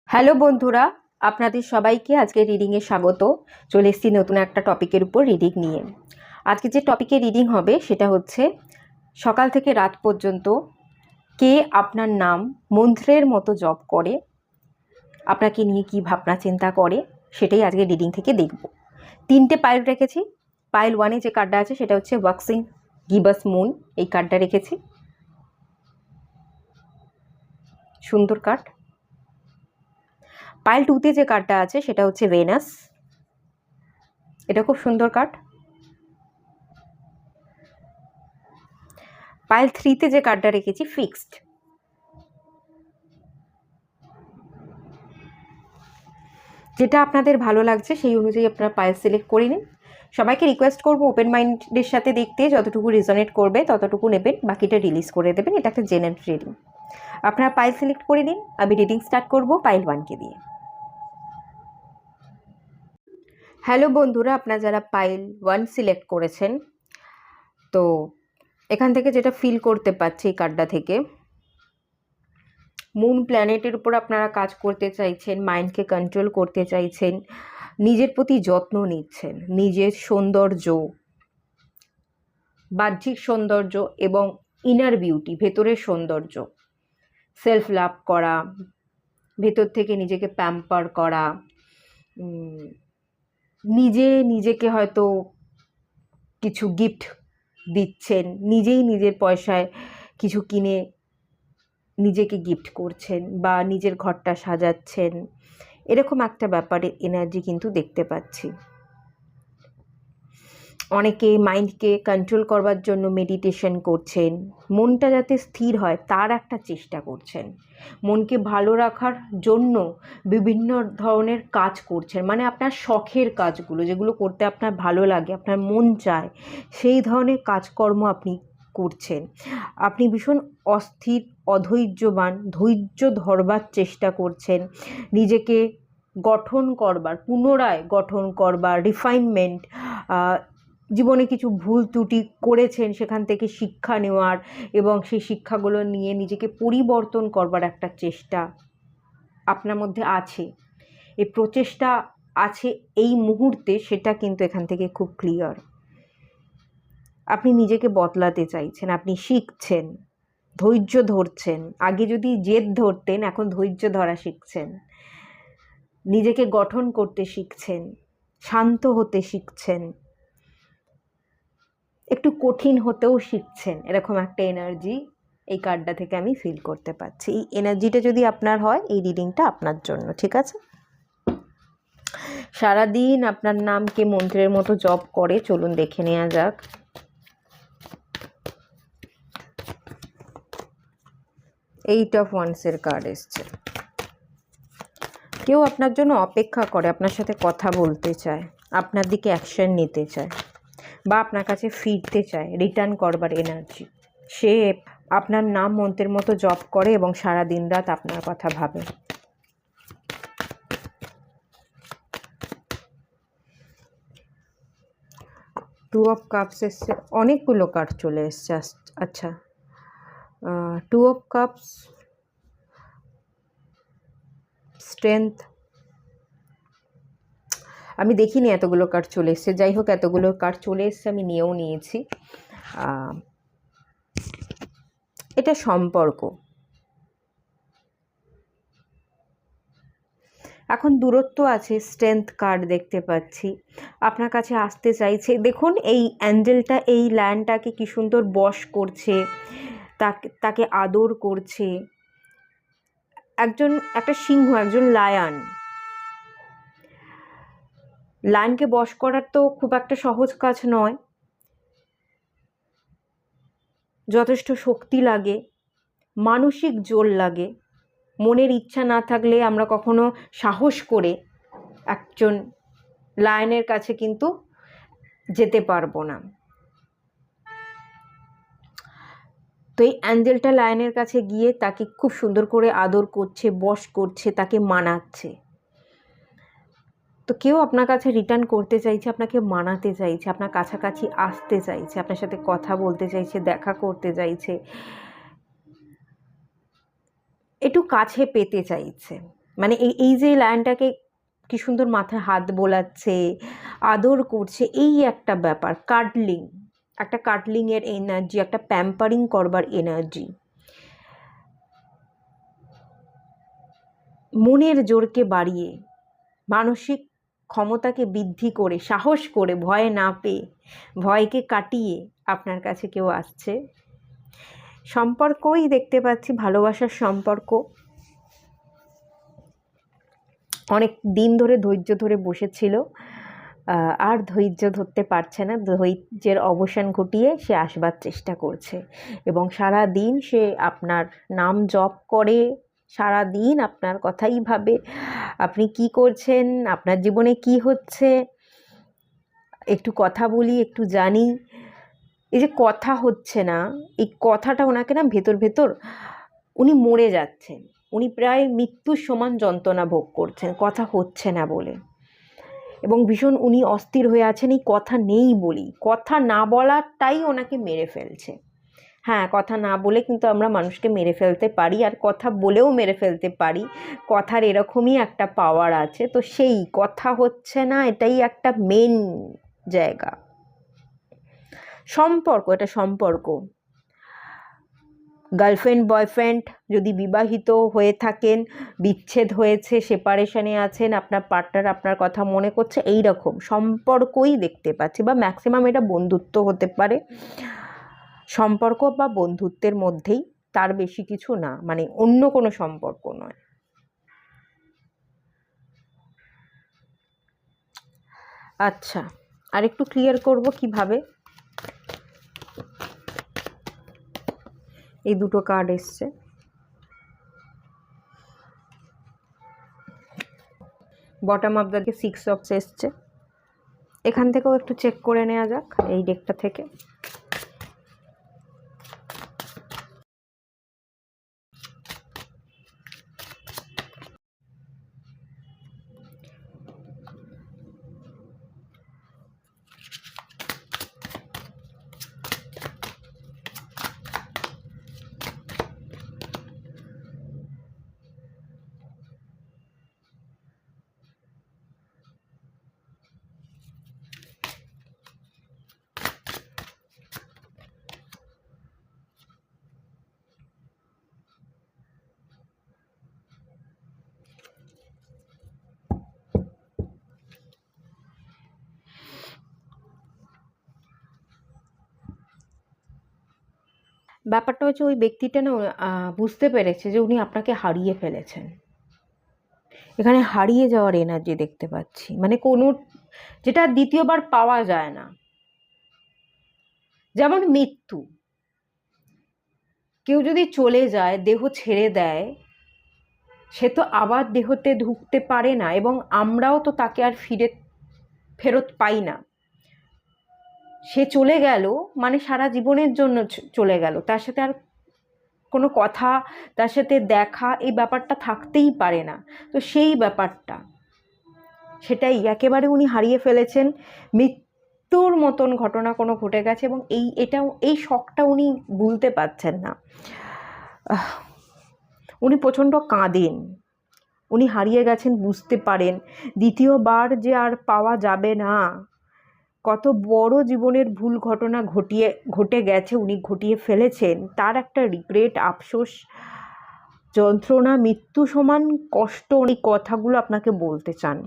Hello বন্ধুরা, আপনাদের সবাইকে আজকে রিডিংয়ে স্বাগত। চলে এসেছি নতুন একটা টপিকের উপর রিডিং নিয়ে। আজকে যে টপিকে রিডিং হবে সেটা হচ্ছে সকাল থেকে রাত পর্যন্ত কে আপনার নাম মন্ত্রের মতো জপ করে, আপনাকে নিয়ে কী ভাবনা চিন্তা করে, সেটাই আজকে রিডিং থেকে দেখব। 3টে পাইল রেখেছি। পাইল 1-এ যে কার্ডটা আছে সেটা হচ্ছে ওয়াক্সিং গিবাস মুন, এই কার্ডটা রেখেছি। সুন্দর কার্ড। পাইল 2-তে যে কার্ডটা আছে সেটা হচ্ছে ভেনাস, এটা খুব সুন্দর কার্ড। পাইল 3-তে যে কার্ডটা রেখেছি ফিক্সড। যেটা আপনাদের ভালো লাগছে সেই অনুযায়ী আপনারা পাইল সিলেক্ট করে নিন। সবাইকে রিকোয়েস্ট করবো ওপেন মাইন্ডের সাথে দেখতে, যতটুকু রিজনেট করবে ততটুকু নেবেন, বাকিটা রিলিজ করে দেবেন। এটা একটা জেনারেল রিডিং। আপনারা পাইল সিলেক্ট করে নিন। আমি রিডিং স্টার্ট করব পাইল 1-কে দিয়ে। হ্যালো বন্ধুরা, আপনারা যারা পাইল 1 সিলেক্ট করেছেন, তো এখান থেকে যেটা ফিল করতে পারছি এই কার্ডটা থেকে, মুন প্ল্যানেটের উপর আপনারা কাজ করতে চাইছেন, মাইন্ডকে কন্ট্রোল করতে চাইছেন, নিজের প্রতি যত্ন নিচ্ছেন, নিজের সৌন্দর্য, বাহ্যিক সৌন্দর্য এবং ইনার বিউটি, ভেতরের সৌন্দর্য, সেলফ লাভ করা, ভেতর থেকে নিজেকে প্যাম্পার করা, নিজেকে হয়তো কিছু গিফট দিচ্ছেন, নিজেই নিজের পয়সায় কিছু কিনে নিজেকে গিফট করছেন বা নিজের ঘরটা সাজাচ্ছেন, এরকম একটা ব্যাপারের এনার্জি কিন্তু দেখতে পাচ্ছি। অনেকে মাইন্ডকে কন্ট্রোল করবার জন্য মেডিটেশন করছেন, মনটা যাতে স্থির হয় তার একটা চেষ্টা করছেন, মনকে ভালো রাখার জন্য বিভিন্ন ধরনের কাজ করছেন, মানে আপনার শখের কাজগুলো, যেগুলো করতে আপনার ভালো লাগে, আপনার মন চায়, সেই ধরনের কাজকর্ম আপনি করছেন। আপনি ভীষণ অস্থির, অধৈর্যবান, ধৈর্য ধরবার চেষ্টা করছেন, নিজেকে গঠন করবার, পুনরায় গঠন করবার, রিফাইনমেন্ট, জীবনে কিছু ভুল ত্রুটি করেছেন সেখান থেকে শিক্ষা নেওয়ার এবং সেই শিক্ষাগুলো নিয়ে নিজেকে পরিবর্তন করবার একটা চেষ্টা আপনার মধ্যে আছে। এই প্রচেষ্টা আছে এই মুহূর্তে, সেটা কিন্তু এখান থেকে খুব ক্লিয়ার। আপনি নিজেকে বদলাতে চাইছেন, আপনি শিখছেন, ধৈর্য ধরছেন। আগে যদি জেদ ধরতেন, এখন ধৈর্য ধরা শিখছেন, নিজেকে গঠন করতে শিখছেন, শান্ত হতে শিখছেন, একটু কঠিন হতেও শিখছেন। এরকম একটা এনার্জি এই কার্ডটা থেকে আমি ফিল করতে পারছি। এই এনার্জিটা যদি আপনার হয়, এই রিডিংটা আপনার জন্য, ঠিক আছে? সারাদিন আপনার নামকে মন্ত্রের মতো জপ করে, চলুন দেখে নেওয়া যাক। এইট অফ ওয়ান্সের কার্ড এসছে। কেউ আপনার জন্য অপেক্ষা করে, আপনার সাথে কথা বলতে চায়, আপনার দিকে অ্যাকশন নিতে চায় বা আপনার কাছে ফিরতে চায়, রিটার্ন করবার এনার্জি। সে আপনার নাম মন্ত্রের মতো জপ করে এবং সারা দিন রাত আপনার কথা ভাবে। টু অফ কাপস এসছে, অনেকগুলো কার্ড চলে এসছে। আচ্ছা, টু অফ কাপস, স্ট্রেংথ। আমি দেখিনি এতগুলো কার্ড চলে এসছে, যাই হোক এতগুলো কার্ড চলে এসছে, আমি নিয়েও নিয়েছি। এটা সম্পর্ক। এখন দূরত্ব আছে, স্ট্রেংথ কার্ড দেখতে পাচ্ছি, আপনার কাছে আসতে চাইছে। দেখুন এই অ্যাঞ্জেলটা এই লায়নটাকে কি সুন্দর বশ করছে, তাকে আদর করছে। একটা সিংহ, একজন লায়নকে বশ করার তো খুব একটা সহজ কাজ নয়, যথেষ্ট শক্তি লাগে, মানসিক জোর লাগে। মনের ইচ্ছা না থাকলে আমরা কখনো সাহস করে একজন লায়নের কাছে কিন্তু যেতে পারবো না। তো এই অ্যাঞ্জেলটা লায়নের কাছে গিয়ে তাকে খুব সুন্দর করে আদর করছে, বশ করছে, তাকে মানাচ্ছে। তো কেউ আপনার কাছে রিটার্ন করতে চাইছে, আপনাকে মানাতে চাইছে, আপনার কাছাকাছি আসতে চাইছে, আপনার সাথে কথা বলতে চাইছে, দেখা করতে চাইছে, একটু কাছে পেতে চাইছে। মানে এই এই যে লায়নটাকে কি সুন্দর মাথায় হাত বোলাচ্ছে, আদর করছে, এই একটা ব্যাপার, কাডলিং, একটা কাডলিংয়ের এনার্জি, একটা প্যাম্পারিং করবার এনার্জি। মনের জোরকে বাড়িয়ে, মানসিক ক্ষমতাকে বৃদ্ধি করে, সাহস করে, ভয় না পেয়ে, ভয়কে কাটিয়ে আপনার কাছে কেউ আসছে। সম্পর্কই দেখতে পাচ্ছি, ভালোবাসার সম্পর্ক। অনেক দিন ধরে ধৈর্য ধরে বসেছিল, আর ধৈর্য ধরতে পারছে না, ধৈর্যের অবসান ঘটিয়ে সে আসবার চেষ্টা করছে এবং সারা দিন সে আপনার নাম জপ করে, সারা দিন আপনার কথাই ভাবে, আপনি কি করছেন, আপনার জীবনে কি হচ্ছে, একটু কথা বলি, একটু জানি। এই যে কথা হচ্ছে না, এই কথাটা ওনাকে না ভেতর ভেতর উনি মরে যাচ্ছেন, উনি প্রায় মৃত্যুর সমান যন্ত্রণা ভোগ করছেন কথা হচ্ছে না বলে, এবং ভীষণ উনি অস্থির হয়ে আছেন এই কথা নেই বলি, কথা না বলাটাই ওনাকে মেরে ফেলছে। হ্যাঁ, কথা না বলে কিন্তু আমরা মানুষকে মেরে ফেলতে পারি, আর কথা বলেও মেরে ফেলতে পারি, কথার এরকমই একটা পাওয়ার আছে। তো সেই কথা হচ্ছে না, এটাই একটা মেন জায়গা। সম্পর্ক, এটা সম্পর্ক, গার্লফ্রেন্ড বয়ফ্রেন্ড, যদি বিবাহিত হয়ে থাকেন, বিচ্ছেদ হয়েছে, সেপারেশনে আছেন, আপনার পার্টনার আপনার কথা মনে করছে, এই রকম সম্পর্কই দেখতে পাচ্ছি, বা ম্যাক্সিমাম এটা বন্ধুত্ব হতে পারে, সম্পর্ক বা বন্ধুত্বের মধ্যেই, তার বেশি কিছু না, মানে অন্য কোনো সম্পর্ক নয়। আচ্ছা, আর একটু ক্লিয়ার করব কিভাবে। এই দুটো কার্ড এসছে, বটম অফ দ্য 6 অফ এসছে। এখান থেকেও একটু চেক করে নেওয়া যাক এই ডেকটা থেকে। ব্যাপারটা হচ্ছে ওই ব্যক্তিটা না বুঝতে পেরেছে যে উনি আপনাকে হারিয়ে ফেলেছেন। এখানে হারিয়ে যাওয়ার এনার্জি দেখতে পাচ্ছি, মানে কোনো যেটা দ্বিতীয়বার পাওয়া যায় না, যেমন মৃত্যু। কেউ যদি চলে যায়, দেহ ছেড়ে দেয়, সে তো আবার দেহতে ঢুকতে পারে না, এবং আমরাও তো তাকে আর ফেরত পাই না। সে চলে গেল মানে সারা জীবনের জন্য চলে গেল, তার সাথে আর কোনো কথা, তার সাথে দেখা, এই ব্যাপারটা থাকতেই পারে না। তো সেই ব্যাপারটা, সেটাই একেবারে উনি হারিয়ে ফেলেছেন। মৃত্যুর মতন ঘটনা কোনো ঘটে গেছে, এবং এই শকটা উনি ভুলতে পারছেন না। উনি প্রচণ্ড কাঁদেন, উনি হারিয়ে গেছেন বুঝতে পারেন, দ্বিতীয়বার যে আর পাওয়া যাবে না। কত বড় জীবনের ভুল ঘটনা ঘটে গেছে, উনি ঘটিয়ে ফেলেছেন, তার একটা রিগ্রেট, আফসোস, যন্ত্রণা, মৃত্যু সমান কষ্ট, উনি কথাগুলো আপনাকে বলতে চান।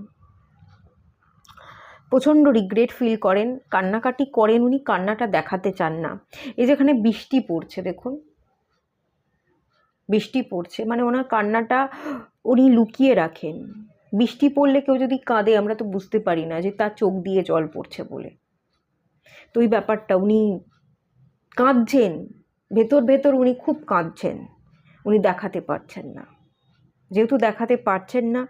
প্রচণ্ড রিগ্রেট ফিল করেন, কান্নাকাটি করেন, উনি কান্নাটা দেখাতে চান না। এই যেখানে বৃষ্টি পড়ছে, দেখুন বৃষ্টি পড়ছে, মানে ওনার কান্নাটা উনি লুকিয়ে রাখেন। বৃষ্টি পড়লে কেউ যদি কাঁদে, আমরা তো বুঝতে পারি না যে তার চোখ দিয়ে জল পড়ছে বলে। তো এই ব্যাপারটা, উনি কাঁদছেন, ভেতর ভেতর উনি খুব কাঁদছেন, উনি দেখাতে পারছেন না। যেহেতু দেখাতে পারছেন না,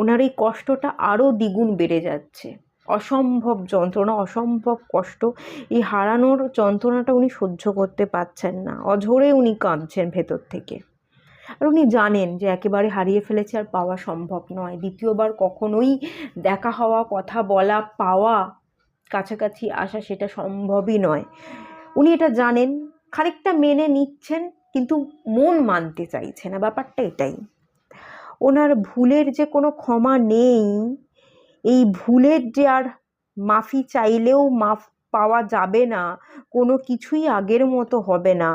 ওনার এই কষ্টটা আরও দ্বিগুণ বেড়ে যাচ্ছে। অসম্ভব যন্ত্রণা, অসম্ভব কষ্ট, এই হারানোর যন্ত্রণাটা উনি সহ্য করতে পারছেন না, অঝরে উনি কাঁদছেন ভেতর থেকে। আর উনি জানেন যে একেবারে হারিয়ে ফেলেছে, আর পাওয়া সম্ভব নয়, দ্বিতীয়বার কখনোই দেখা হওয়া, কথা বলা, পাওয়া, কাছাকাছি আসা, সেটা সম্ভবই নয়। উনি এটা জানেন, খানিকটা মেনে নিচ্ছেন, কিন্তু মন মানতে চাইছে না, ব্যাপারটা এটাই। ওনার ভুলের যে কোনো ক্ষমা নেই, এই ভুলের যে আর মাফি চাইলেও মাফ পাওয়া যাবে না, কোনো কিছুই আগের মতো হবে না,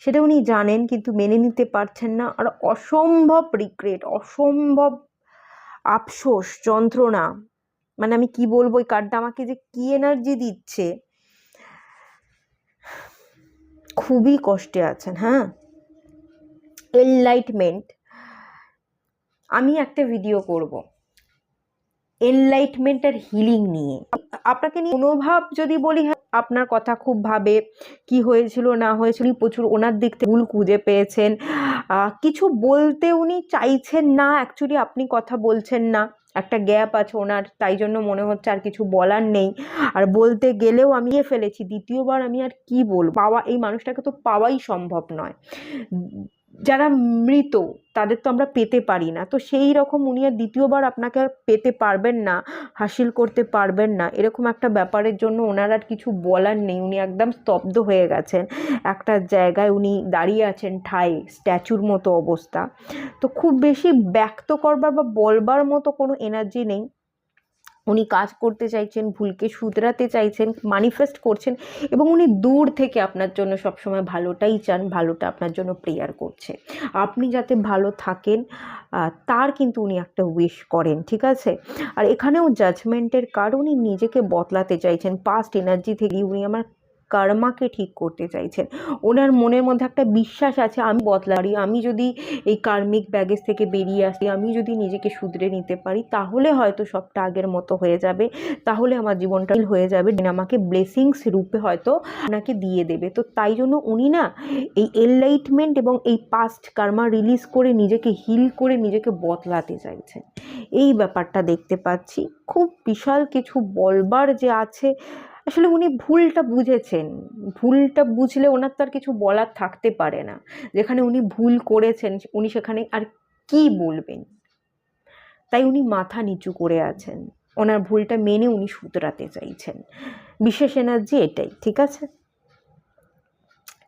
সেটা উনি জানেন, কিন্তু মেনে নিতে পারছেন না। আর অসম্ভব রিগ্রেট, অসম্ভব আফসোস, যন্ত্রণা, মানে আমি কি বলবো, এই কার্ডটা আমাকে যে কি এনার্জি দিচ্ছে, খুবই কষ্টে আছেন। হ্যাঁ, এনলাইটমেন্ট, আমি একটা ভিডিও করব এনলাইটমেন্ট আর হিলিং নিয়ে। আপনাকে নিয়ে মনোভাব যদি বলি, হ্যাঁ আপনার কথা খুব ভাবে, কি হয়েছিল না হয়েছিল প্রচুর ওনার দিক থেকে ভুল খুঁজে পেয়েছেন, কিছু বলতে উনি চাইছেন না, অ্যাকচুয়ালি আপনি কথা বলছেন না, একটা গ্যাপ আছে ওনার, তাই জন্য মনে হচ্ছে আর কিছু বলার নেই, আর বলতে গেলেও আমি ফেলেছি, দ্বিতীয়বার আমি আর কি বলবো, পাওয়া এই মানুষটাকে তো পাওয়াই সম্ভব নয়, যারা মৃত তাদের তো আমরা পেতে পারি না, তো সেই রকম উনি আর দ্বিতীয়বার আপনাকে পেতে পারবেন না, হাসিল করতে পারবেন না, এরকম একটা ব্যাপারের জন্য ওনার আর কিছু বলার নেই, উনি একদম স্তব্ধ হয়ে গেছেন, একটা জায়গায় উনি দাঁড়িয়ে আছেন ঠায়, স্ট্যাচুর মতো অবস্থা। তো খুব বেশি ব্যক্ত করবার বা বলবার মতো কোনো এনার্জি নেই, উনি কাজ করতে চাইছেন, ভুলকে শুধরাতে চাইছেন, ম্যানিফেস্ট করছেন, এবং উনি দূর থেকে আপনার জন্য সবসময় ভালোটাই চান, ভালোটা আপনার জন্য প্রেয়ার করছে, আপনি যাতে ভালো থাকেন, তার কিন্তু উনি একটা উইশ করেন, ঠিক আছে। আর এখানেও জাজমেন্টের কার্ড, উনি নিজেকে বদলাতে চাইছেন, পাস্ট এনার্জি থেকে উনি আমার কর্মাকে ঠিক করতে চাইছেন, ওনার মনের মধ্যে একটা বিশ্বাস আছে আমি বদলা পারি, আমি যদি এই কার্মিক ব্যাগেজ থেকে বেরিয়ে আসি, আমি যদি নিজেকে শুধরে নিতে পারি, তাহলে হয়তো সবটা আগের মতো হয়ে যাবে, তাহলে আমার জীবনটা হয়ে যাবে, আমাকে ব্লেসিংস রূপে হয়তো আপনাকে দিয়ে দেবে। তো তাই জন্য উনি না এই এনলাইটমেন্ট এবং এই পাস্ট কার্মা রিলিজ করে নিজেকে হিল করে নিজেকে বদলাতে চাইছেন, এই ব্যাপারটা দেখতে পাচ্ছি। খুব বিশাল কিছু বলবার যে আছে, আসলে উনি ভুলটা বুঝেছেন, ভুলটা বুঝলে ওনার তো আর কিছু বলার থাকতে পারে না, যেখানে উনি ভুল করেছেন উনি সেখানে আর কি বলবেন, তাই উনি মাথা নিচু করে আছেন, ওনার ভুলটা মেনে উনি শুধরাতে চাইছেন, বিশেষ এনার্জি এটাই, ঠিক আছে।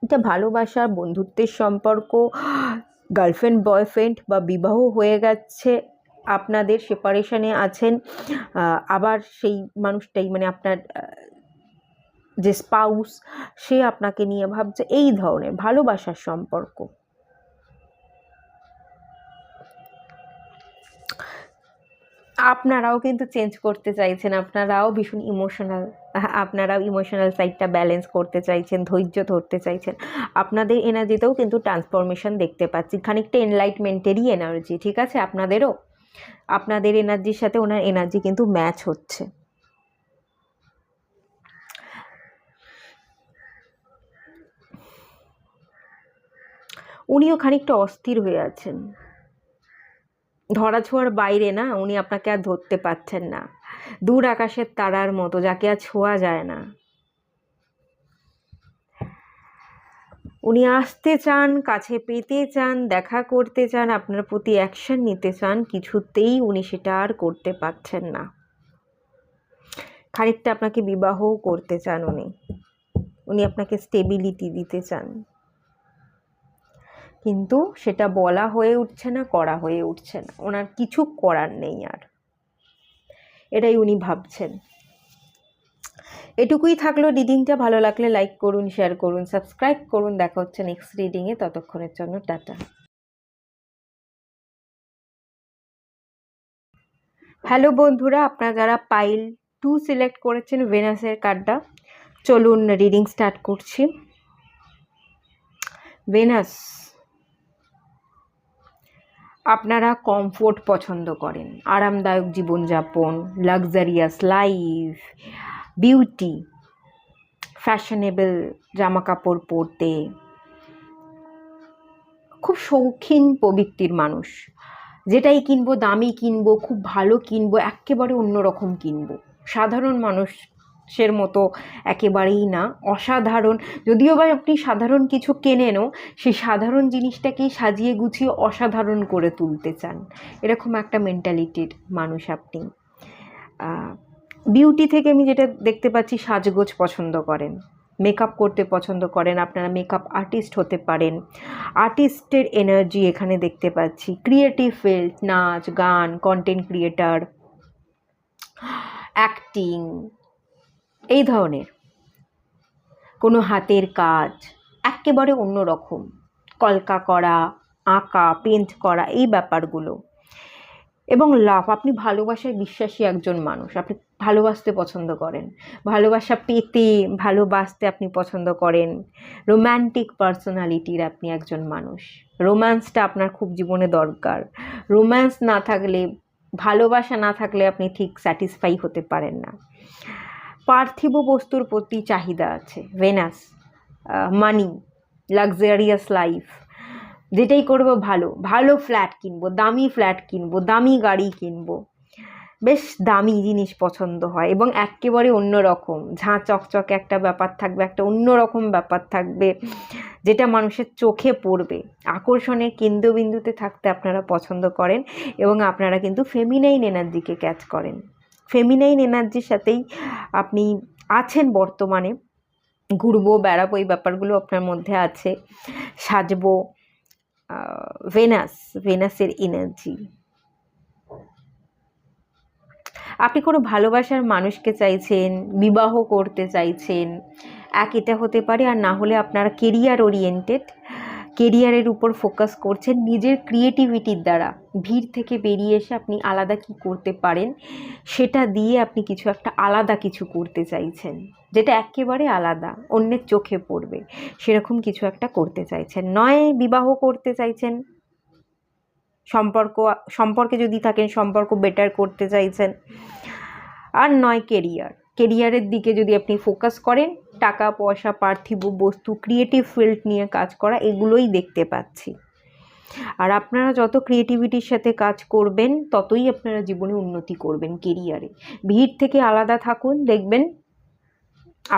এটা ভালোবাসা, বন্ধুত্বের সম্পর্ক, গার্লফ্রেন্ড বয়ফ্রেন্ড বা বিবাহ হয়ে গেছে, আপনাদের সেপারেশনে আছেন, আবার সেই মানুষটাই মানে আপনার যে স্পাউস, সে আপনাকে নিয়ে ভাবছে, এই ধরনের ভালোবাসার সম্পর্ক। আপনারাও কিন্তু চেঞ্জ করতে চাইছেন, আপনারাও ভীষণ ইমোশনাল, আপনারাও ইমোশনাল সাইডটা ব্যালেন্স করতে চাইছেন, ধৈর্য ধরতে চাইছেন, আপনাদের এনার্জিতেও কিন্তু ট্রান্সফরমেশন দেখতে পাচ্ছি, খানিকটা এনলাইটমেন্টেরই এনার্জি, ঠিক আছে। আপনাদেরও, আপনাদের এনার্জির সাথে ওনার এনার্জি কিন্তু ম্যাচ হচ্ছে। উনিও খানিকটা অস্থির হয়ে আছেন, ধরাছোঁয়ার বাইরে না, উনি আপনাকে আর ধরতে পারছেন না, দূর আকাশের তারার মতো যাকে আর ছোঁয়া যায় না, উনি আসতে চান, কাছে পেতে চান, দেখা করতে চান, আপনার প্রতি অ্যাকশন নিতে চান, কিছুতেই উনি সেটা আর করতে পারছেন না। খানিকটা আপনাকে বিবাহও করতে চান উনি, উনি আপনাকে স্টেবিলিটি দিতে চান, কিন্তু সেটা বলা হয়ে উঠছে না, করা হয়ে উঠছে না, ওনার কিছু করার নেই আর, এটাই উনি ভাবছেন। এটুকুই থাকলো রিডিংটা, ভালো লাগলে লাইক করুন, শেয়ার করুন, সাবস্ক্রাইব করুন, দেখা হচ্ছে নেক্সট রিডিংয়ে, ততক্ষণের জন্য টাটা। হ্যালো বন্ধুরা, আপনারা যারা পাইল 2 সিলেক্ট করেছেন ভেনাসের কার্ডটা, চলুন রিডিং স্টার্ট করছি। ভেনাস, আপনারা কমফোর্ট পছন্দ করেন, আরামদায়ক জীবনযাপন, লাক্সারিয়াস লাইফ, বিউটি, ফ্যাশনেবল জামা কাপড় পরতে, খুব শৌখিন প্রবৃত্তির মানুষ, যেটাই কিনবো দামি কিনবো, খুব ভালো কিনবো, একেবারে অন্যরকম কিনবো, সাধারণ মানুষের মতো একেবারেই না, অসাধারণ, যদিও বা আপনি সাধারণ কিছু কেনেনও, সেই সাধারণ জিনিসটাকেই সাজিয়ে গুছিয়ে অসাধারণ করে তুলতে চান, এরকম একটা মেন্টালিটির মানুষ আপনি। বিউটি থেকে আমি যেটা দেখতে পাচ্ছি, সাজগোজ পছন্দ করেন, মেকআপ করতে পছন্দ করেন, আপনারা মেকআপ আর্টিস্ট হতে পারেন। আর্টিস্টের এনার্জি এখানে দেখতে পাচ্ছি। ক্রিয়েটিভ ফিল্ড, নাচ, গান, কন্টেন্ট ক্রিয়েটার, অ্যাক্টিং, এই ধরনের কোনো হাতের কাজ, একেবারে অন্যরকম, কলকা করা, আঁকা, পেন্ট করা, এই ব্যাপারগুলো। এবং লাভ, আপনি ভালোবাসায় বিশ্বাসী একজন মানুষ, আপনি ভালোবাসতে পছন্দ করেন, ভালোবাসা পেতে, ভালোবাসতে আপনি পছন্দ করেন। রোম্যান্টিক পার্সোনালিটির আপনি একজন মানুষ। রোম্যান্সটা আপনার খুব জীবনে দরকার। রোম্যান্স না থাকলে, ভালোবাসা না থাকলে আপনি ঠিক স্যাটিসফাই হতে পারেন না। পার্থিব বস্তুর প্রতি চাহিদা আছে। ভেনাস, মানি, লাক্সারিয়াস লাইফ, যেটাই করবো ভালো ভালো ফ্ল্যাট কিনবো, দামি ফ্ল্যাট কিনবো, দামি গাড়ি কিনবো, বেশ দামি জিনিস পছন্দ হয় এবং একেবারে অন্যরকম ঝাঁ চকচকে একটা ব্যাপার থাকবে, একটা অন্যরকম ব্যাপার থাকবে যেটা মানুষের চোখে পড়বে। আকর্ষণের কেন্দ্রবিন্দুতে থাকতে আপনারা পছন্দ করেন এবং আপনারা কিন্তু ফেমিনাইন এনার্জিকে ক্যাচ করেন। ফেমিনাইন এনার্জির সাথেই আপনি আছেন বর্তমানে। ঘুরবো, বেড়াবো, এই ব্যাপারগুলো আপনার মধ্যে আছে। সাজবো, ভেনাসের এনার্জি। আপনি কোনো ভালোবাসার মানুষকে চাইছেন, বিবাহ করতে চাইছেন, এটা হতে পারে। আর না হলে আপনারা কেরিয়ার ওরিয়েন্টেড, কেরিয়ারের উপর ফোকাস করছেন। নিজের ক্রিয়েটিভিটির দ্বারা ভিড় থেকে বেরিয়ে এসে আপনি আলাদা কি করতে পারেন সেটা দিয়ে আপনি কিছু একটা আলাদা কিছু করতে চাইছেন, যেটা একেবারে আলাদা, অন্যের চোখে পড়বে, সেরকম কিছু একটা করতে চাইছেন। নয় বিবাহ করতে চাইছেন, সম্পর্কে যদি থাকেন সম্পর্ক বেটার করতে চাইছেন, আর নয় কেরিয়ারের দিকে যদি আপনি ফোকাস করেন, টাকা পয়সা, পার্থিব বস্তু, ক্রিয়েটিভ ফিল্ড নিয়ে কাজ করা, এগুলোই দেখতে পাচ্ছি। আর আপনারা যত ক্রিয়েটিভিটির সাথে কাজ করবেন ততই আপনারা জীবনে উন্নতি করবেন। কেরিয়ারে ভিড় থেকে আলাদা থাকুন, দেখবেন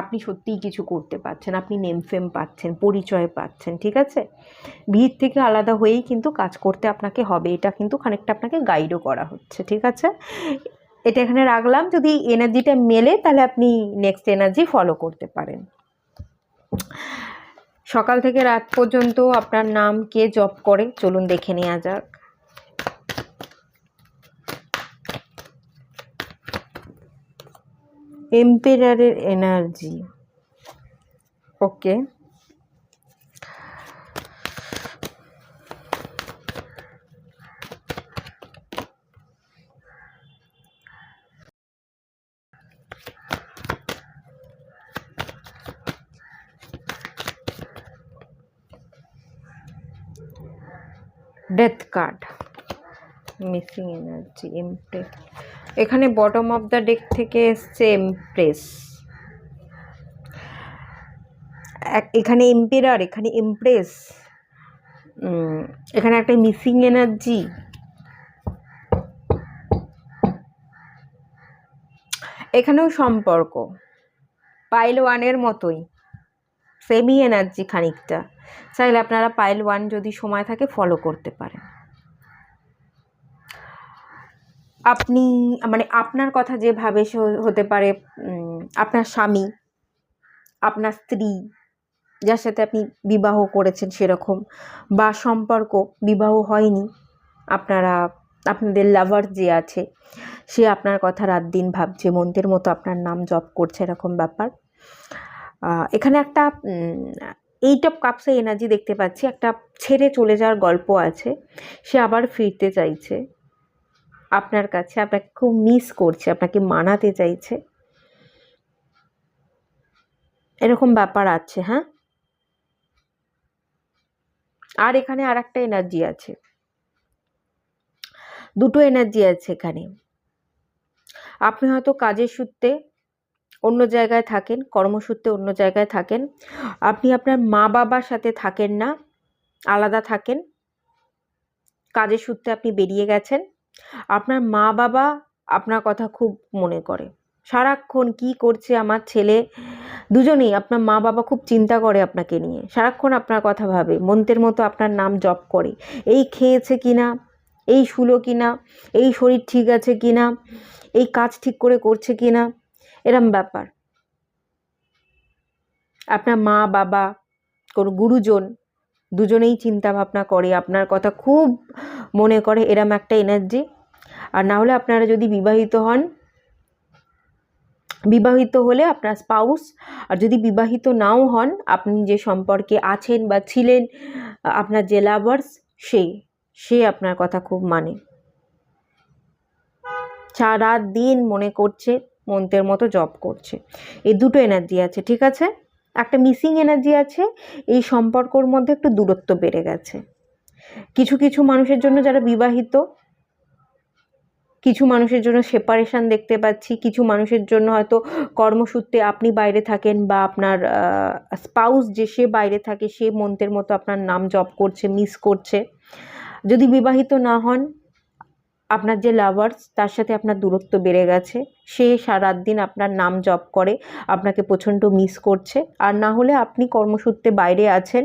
আপনি সত্যিই কিছু করতে পারছেন, আপনি নেম ফেম পাচ্ছেন, পরিচয় পাচ্ছেন। ঠিক আছে, ভিড় থেকে আলাদা হয়েই কিন্তু কাজ করতে আপনাকে হবে, এটা কিন্তু খানিকটা আপনাকে গাইডও করা হচ্ছে। ঠিক আছে, এটা এখানে রাখলাম। যদি এনার্জিটা মেলে তাহলে আপনি নেক্সট এনার্জি ফলো করতে পারেন। সকাল থেকে রাত পর্যন্ত আপনার নাম কে জপ করে চলুন দেখে নেওয়া যাক। এম্পেরারের energy, okay. Death card, missing energy, empress. এখানে বটম অফ দ্য ডেক থেকে এসছে এমপ্রেস, এখানে এম্পেরার, এখানে এমপ্রেস, এখানে একটা মিসিং এনার্জি। এখানেও সম্পর্ক পাইল ওয়ানের মতোই, সেমি এনার্জি খানিকটা। চাইলে আপনারা পাইল ওয়ান যদি সময় থাকে ফলো করতে পারেন। আপনি মানে আপনার কথা যেভাবে হতে পারে, আপনার স্বামী, আপনার স্ত্রী, যার সাথে আপনি বিবাহ করেছেন সেরকম, বা সম্পর্ক বিবাহ হয়নি, আপনাদের লাভার যে আছে সে আপনার কথা রাত দিন ভাবছে, মন্ত্রের মতো আপনার নাম জপ করছে, এরকম ব্যাপার। এখানে একটা 8 অফ কাপসে এনার্জি দেখতে পাচ্ছি। একটা ছেড়ে চলে যাওয়ার গল্প আছে, সে আবার ফিরতে চাইছে আপনার কাছে, আপনাকে খুব মিস করছে, আপনাকে মানাতে চাইছে, এরকম ব্যাপার আছে। হ্যাঁ, আর এখানে আর একটা এনার্জি আছে, দুটো এনার্জি আছে এখানে। আপনি হয়তো কাজের সূত্রে অন্য জায়গায় থাকেন, কর্মসূত্রে অন্য জায়গায় থাকেন, আপনি আপনার মা বাবার সাথে থাকেন না, আলাদা থাকেন। কাজের সূত্রে আপনি বেরিয়ে গেছেন, আপনার মা বাবা আপনার কথা খুব মনে করে, সারাক্ষণ কি করছে আমার ছেলে, দুজনেই আপনার মা বাবা খুব চিন্তা করে আপনাকে নিয়ে, সারাক্ষণ আপনার কথা ভাবে, মন্ত্রের মতো আপনার নাম জপ করে, এই খেয়েছে কিনা, এই শুলো কিনা, এই শরীর ঠিক আছে কিনা, এই কাজ ঠিক করে করছে কিনা, এরম ব্যাপার। আপনার মা বাবা, কোনো গুরুজন, দুজনেই চিন্তা ভাবনা করে, আপনার কথা খুব মনে করে, এরম একটা এনার্জি। আর না হলে আপনারা যদি বিবাহিত হন, বিবাহিত হলে আপনার স্পাউস, আর যদি বিবাহিত নাও হন, আপনি যে সম্পর্কে আছেন বা ছিলেন, আপনার যে লাভার্স, সে আপনার কথা খুব মানে, সারা দিন মনে করছে, মন্ত্রের মতো জপ করছে। এই দুটো এনার্জি আছে, ঠিক আছে। একটা মিসিং এনার্জি আছে, এই সম্পর্কর মধ্যে একটু দূরত্ব বেড়ে গেছে। কিছু কিছু মানুষের জন্য যারা বিবাহিত, কিছু মানুষের জন্য সেপারেশন দেখতে পাচ্ছি, কিছু মানুষের জন্য হয়তো কর্মসূত্রে আপনি বাইরে থাকেন বা আপনার স্পাউস যে সে বাইরে থাকে, সে মন্ত্রের মতো আপনার নাম জপ করছে, মিস করছে। যদি বিবাহিত না হন, আপনার যে লাভার্স তার সাথে আপনার দূরত্ব বেড়ে গেছে, সে সারাত দিন আপনার নাম জপ করে, আপনাকে প্রচণ্ড মিস করছে। আর না হলে আপনি কর্মসূত্রে বাইরে আছেন,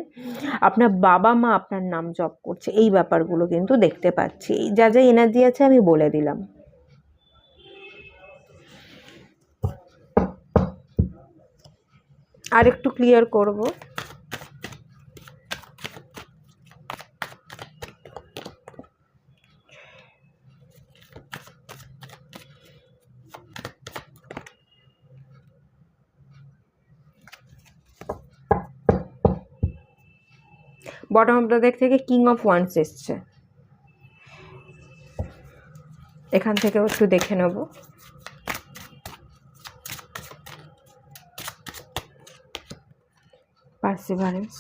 আপনার বাবা মা আপনার নাম জপ করছে, এই ব্যাপারগুলো কিন্তু দেখতে পাচ্ছি। যা যা এনার্জি আছে আমি বলে দিলাম। আর একটু ক্লিয়ার করব। বটম অফ দ্য ডেক থেকে কিং অফ ওয়ান্স এসছে, এখান থেকেও একটু দেখে নেব। পার্সিভারেন্স,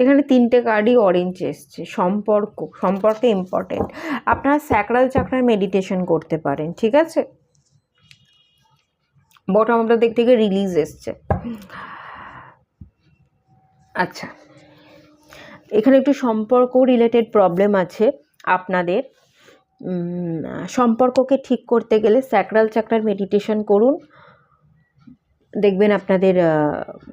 এখানে তিনটে কার্ডই অরেঞ্জ এসছে। সম্পর্কে ইম্পর্টেন্ট। আপনারা স্যাক্রাল চাকরার মেডিটেশন করতে পারেন, ঠিক আছে। বটম অফ দ্য দিক থেকে রিলিজ এসছে। আচ্ছা, এখানে একটু সম্পর্ক রিলেটেড প্রবলেম আছে আপনাদের। সম্পর্ককে ঠিক করতে গেলে স্যাক্রাল চাকরার মেডিটেশন করুন, দেখবেন আপনাদের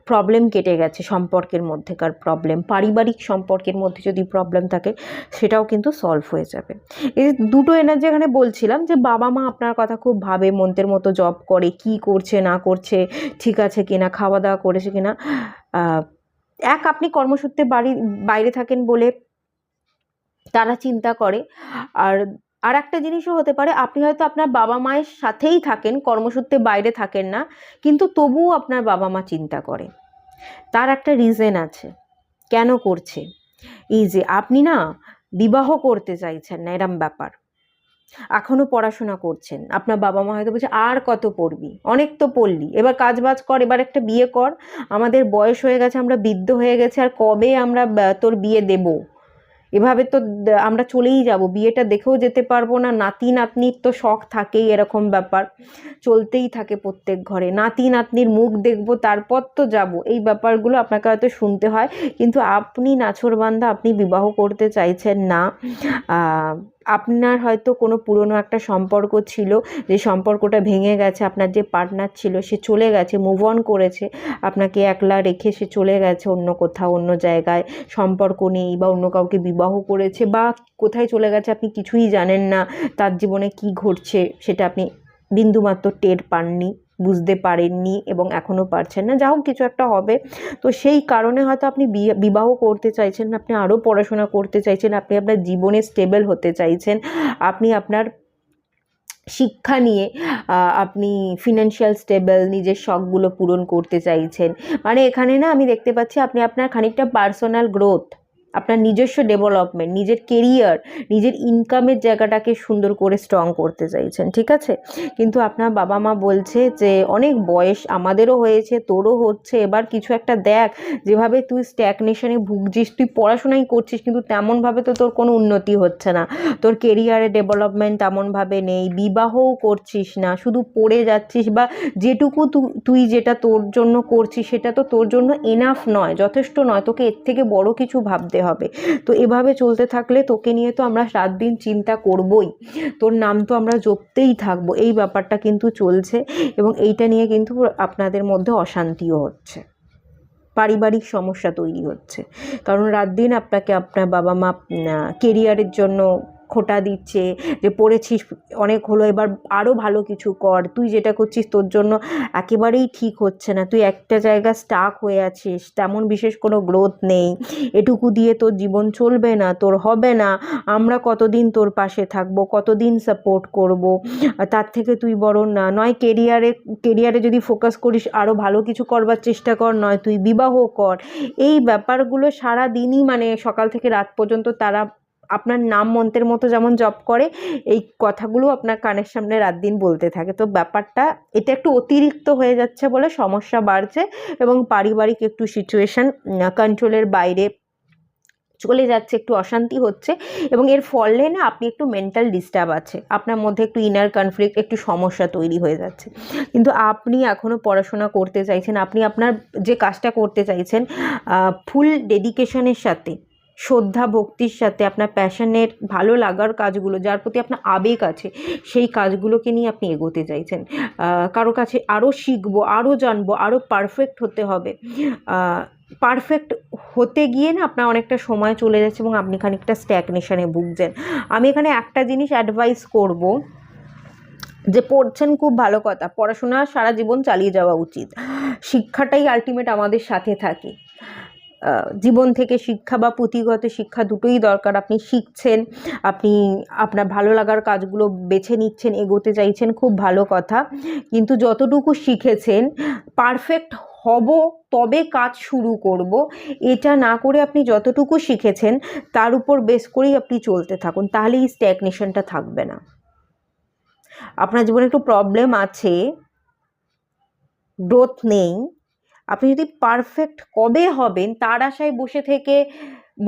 প্রবলেম কেটে গেছে। সম্পর্কের মধ্যেকার প্রবলেম, পারিবারিক সম্পর্কের মধ্যে যদি প্রবলেম থাকে, সেটাও কিন্তু সলভ হয়ে যাবে। এই দুটো এনার্জি এখানে বলছিলাম যে বাবা মা আপনার কথা খুব ভাবে, মন্ত্রের মতো জপ করে, কি করছে না করছে, ঠিক আছে কিনা, খাওয়া দাওয়া করেছে কিনা। আপনি কর্মসূত্রে বাইরে থাকেন বলে তারা চিন্তা করে। আর একটা জিনিসও হতে পারে, আপনি হয়তো আপনার বাবা মায়ের সাথেই থাকেন, কর্মসূত্রে বাইরে থাকেন না, কিন্তু তবুও আপনার বাবা মা চিন্তা করে। তার একটা রিজন আছে কেন করছে। এই যে আপনি না বিবাহ করতে চাইছেন না, এরম ব্যাপার। এখনো পড়াশোনা করছেন, আপনার বাবা মা হয়তো বলছে আর কত পড়বি, অনেক তো পড়লি, এবার কাজ বাজ কর, এবার একটা বিয়ে কর, আমাদের বয়স হয়ে গেছে, আমরা বৃদ্ধ হয়ে গেছে, আর কবে আমরা তোর বিয়ে দেব, এভাবে তো আমরা চলেই যাব, বিয়েটা দেখেও যেতে পারবো না, নাতি নাতনির তো শখ থাকেই, এরকম ব্যাপার চলতেই থাকে প্রত্যেক ঘরে, নাতি নাতনির মুখ দেখবো তারপর তো যাব, এই ব্যাপারগুলো আপনাকে হয়তো শুনতে হয়। কিন্তু আপনি নাছোড়বান্দা, আপনি বিবাহ করতে চাইছেন না। আপনার হয়তো কোনো পুরনো একটা সম্পর্ক ছিল, যে সম্পর্কটা ভেঙে গেছে, আপনার যে পার্টনার ছিল সে চলে গেছে, মুভ অন করেছে, আপনাকে একলা রেখে সে চলে গেছে অন্য কোথাও, অন্য জায়গায়, সম্পর্ক নেই, বা অন্য কাউকে বিবাহ করেছে, বা কোথায় চলে গেছে আপনি কিছুই জানেন না, তার জীবনে কি ঘটছে সেটা আপনি বিন্দুমাত্র টের পাননি, বুঝতে পারেননি, এবং এখনও পারছেন না। যা হোক, কিছু একটা হবে। তো সেই কারণে হয়তো আপনি বিবাহ করতে চাইছেন, আপনি আরও পড়াশোনা করতে চাইছেন, আপনি আপনার জীবনে স্টেবল হতে চাইছেন, আপনি আপনার শিক্ষা নিয়ে আপনি ফিনান্সিয়াল স্টেবল, নিজের শখগুলো পূরণ করতে চাইছেন। মানে এখানে না আমি দেখতে পাচ্ছি আপনি আপনার খানিকটা পার্সোনাল গ্রোথ, আপনার নিজস্ব ডেভেলপমেন্ট, নিজের কেরিয়ার, নিজের ইনকামের জায়গাটাকে সুন্দর করে স্ট্রং করতে চাইছেন, ঠিক আছে। কিন্তু আপনার বাবা মা বলছে যে অনেক বয়স আমাদেরও হয়েছে, তোরও হচ্ছে, এবার কিছু একটা দেখ, যেভাবে তুই স্ট্যাগনেশনে ভুগছিস, তুই পড়াশোনাই করছিস কিন্তু তেমনভাবে তো তোর কোনো উন্নতি হচ্ছে না, তোর কেরিয়ারে ডেভেলপমেন্ট তেমনভাবে নেই, বিবাহও করছিস না, শুধু পড়ে যাচ্ছিস, বা যেটুকু তুই যেটা তোর জন্য করছিস সেটা তো তোর জন্য এনাফ নয়, যথেষ্ট নয়, তোকে এর থেকে বড় কিছু ভাবতে হবে। তো এভাবে চলতে থাকলে তোকে নিয়ে তো আমরা রাত দিন চিন্তা করবই, তোর নাম তো আমরা জপতেই থাকবো, এই ব্যাপারটা কিন্তু চলছে। এবং এইটা নিয়ে কিন্তু আপনাদের মধ্যে অশান্তিও হচ্ছে, পারিবারিক সমস্যা তৈরি হচ্ছে। কারণ রাত দিন আপনাকে আপনার বাবা মা কেরিয়ারের জন্য খোঁটা দিচ্ছে, যে পড়েছিস অনেক হলো, এবার আরও ভালো কিছু কর, তুই যেটা করছিস তোর জন্য একেবারেই ঠিক হচ্ছে না, তুই একটা জায়গা স্টাক হয়ে আছিস, তেমন বিশেষ কোনো গ্রোথ নেই, এটুকু দিয়ে তোর জীবন চলবে না, তোর হবে না, আমরা কতদিন তোর পাশে থাকবো, কতদিন সাপোর্ট করব, তার থেকে তুই বরং না নয় কেরিয়ারে যদি ফোকাস করিস আরও ভালো কিছু করবার চেষ্টা কর, নয় তুই বিবাহ কর। এই ব্যাপারগুলো সারা দিনই মানে সকাল থেকে রাত পর্যন্ত তারা আপনার নাম মন্ত্রের মতো যেমন জপ করে, এই কথাগুলো আপনার কানের সামনে রাত দিন বলতে থাকে। তো ব্যাপারটা এটা একটু অতিরিক্ত হয়ে যাচ্ছে বলে সমস্যা বাড়ছে, এবং পারিবারিক একটু সিচুয়েশান কন্ট্রোলের বাইরে চলে যাচ্ছে, একটু অশান্তি হচ্ছে। এবং এর ফলে না আপনি একটু মেন্টাল ডিস্টার্ব আছে, আপনার মধ্যে একটু ইনার কনফ্লিক্ট, একটু সমস্যা তৈরি হয়ে যাচ্ছে। কিন্তু আপনি এখনও পড়াশোনা করতে চাইছেন, আপনি আপনার যে কাজটা করতে চাইছেন ফুল ডেডিকেশনের সাথে, শ্রদ্ধা ভক্তির সাথে, আপনার প্যাশনের ভালো লাগার কাজগুলো, যার প্রতি আপনার আবেগ আছে, সেই কাজগুলোকে নিয়ে আপনি এগোতে চাইছেন। কারো কাছে আরও শিখবো, আরও জানবো, আরও পারফেক্ট হতে হবে। পারফেক্ট হতে গিয়ে না আপনার অনেকটা সময় চলে যাচ্ছে এবং আপনি খানিকটা স্ট্যাগনেশনে ভুগছেন। আমি এখানে একটা জিনিস অ্যাডভাইস করব, যে পড়ছেন খুব ভালো কথা, পড়াশোনা সারা জীবন চালিয়ে যাওয়া উচিত, শিক্ষাটাই আলটিমেট আমাদের সাথে থাকে। জীবন থেকে শিক্ষা বা পুঁথিগত শিক্ষা দুটোই দরকার। আপনি শিখছেন, আপনি আপনার ভালো লাগার কাজগুলো বেছে নিচ্ছেন, এগোতে চাইছেন, খুব ভালো কথা। কিন্তু যতটুকু শিখেছেন পারফেক্ট হব তবে কাজ শুরু করব, এটা না করে আপনি যতটুকু শিখেছেন তার উপর বেস করেই আপনি চলতে থাকুন, তাহলে এই স্ট্যাগনেশনটা থাকবে না। আপনার জীবনে একটু প্রবলেম আছে, গ্রোথ নেই, আপনি যদি পারফেক্ট কবে হবেন তার আশায়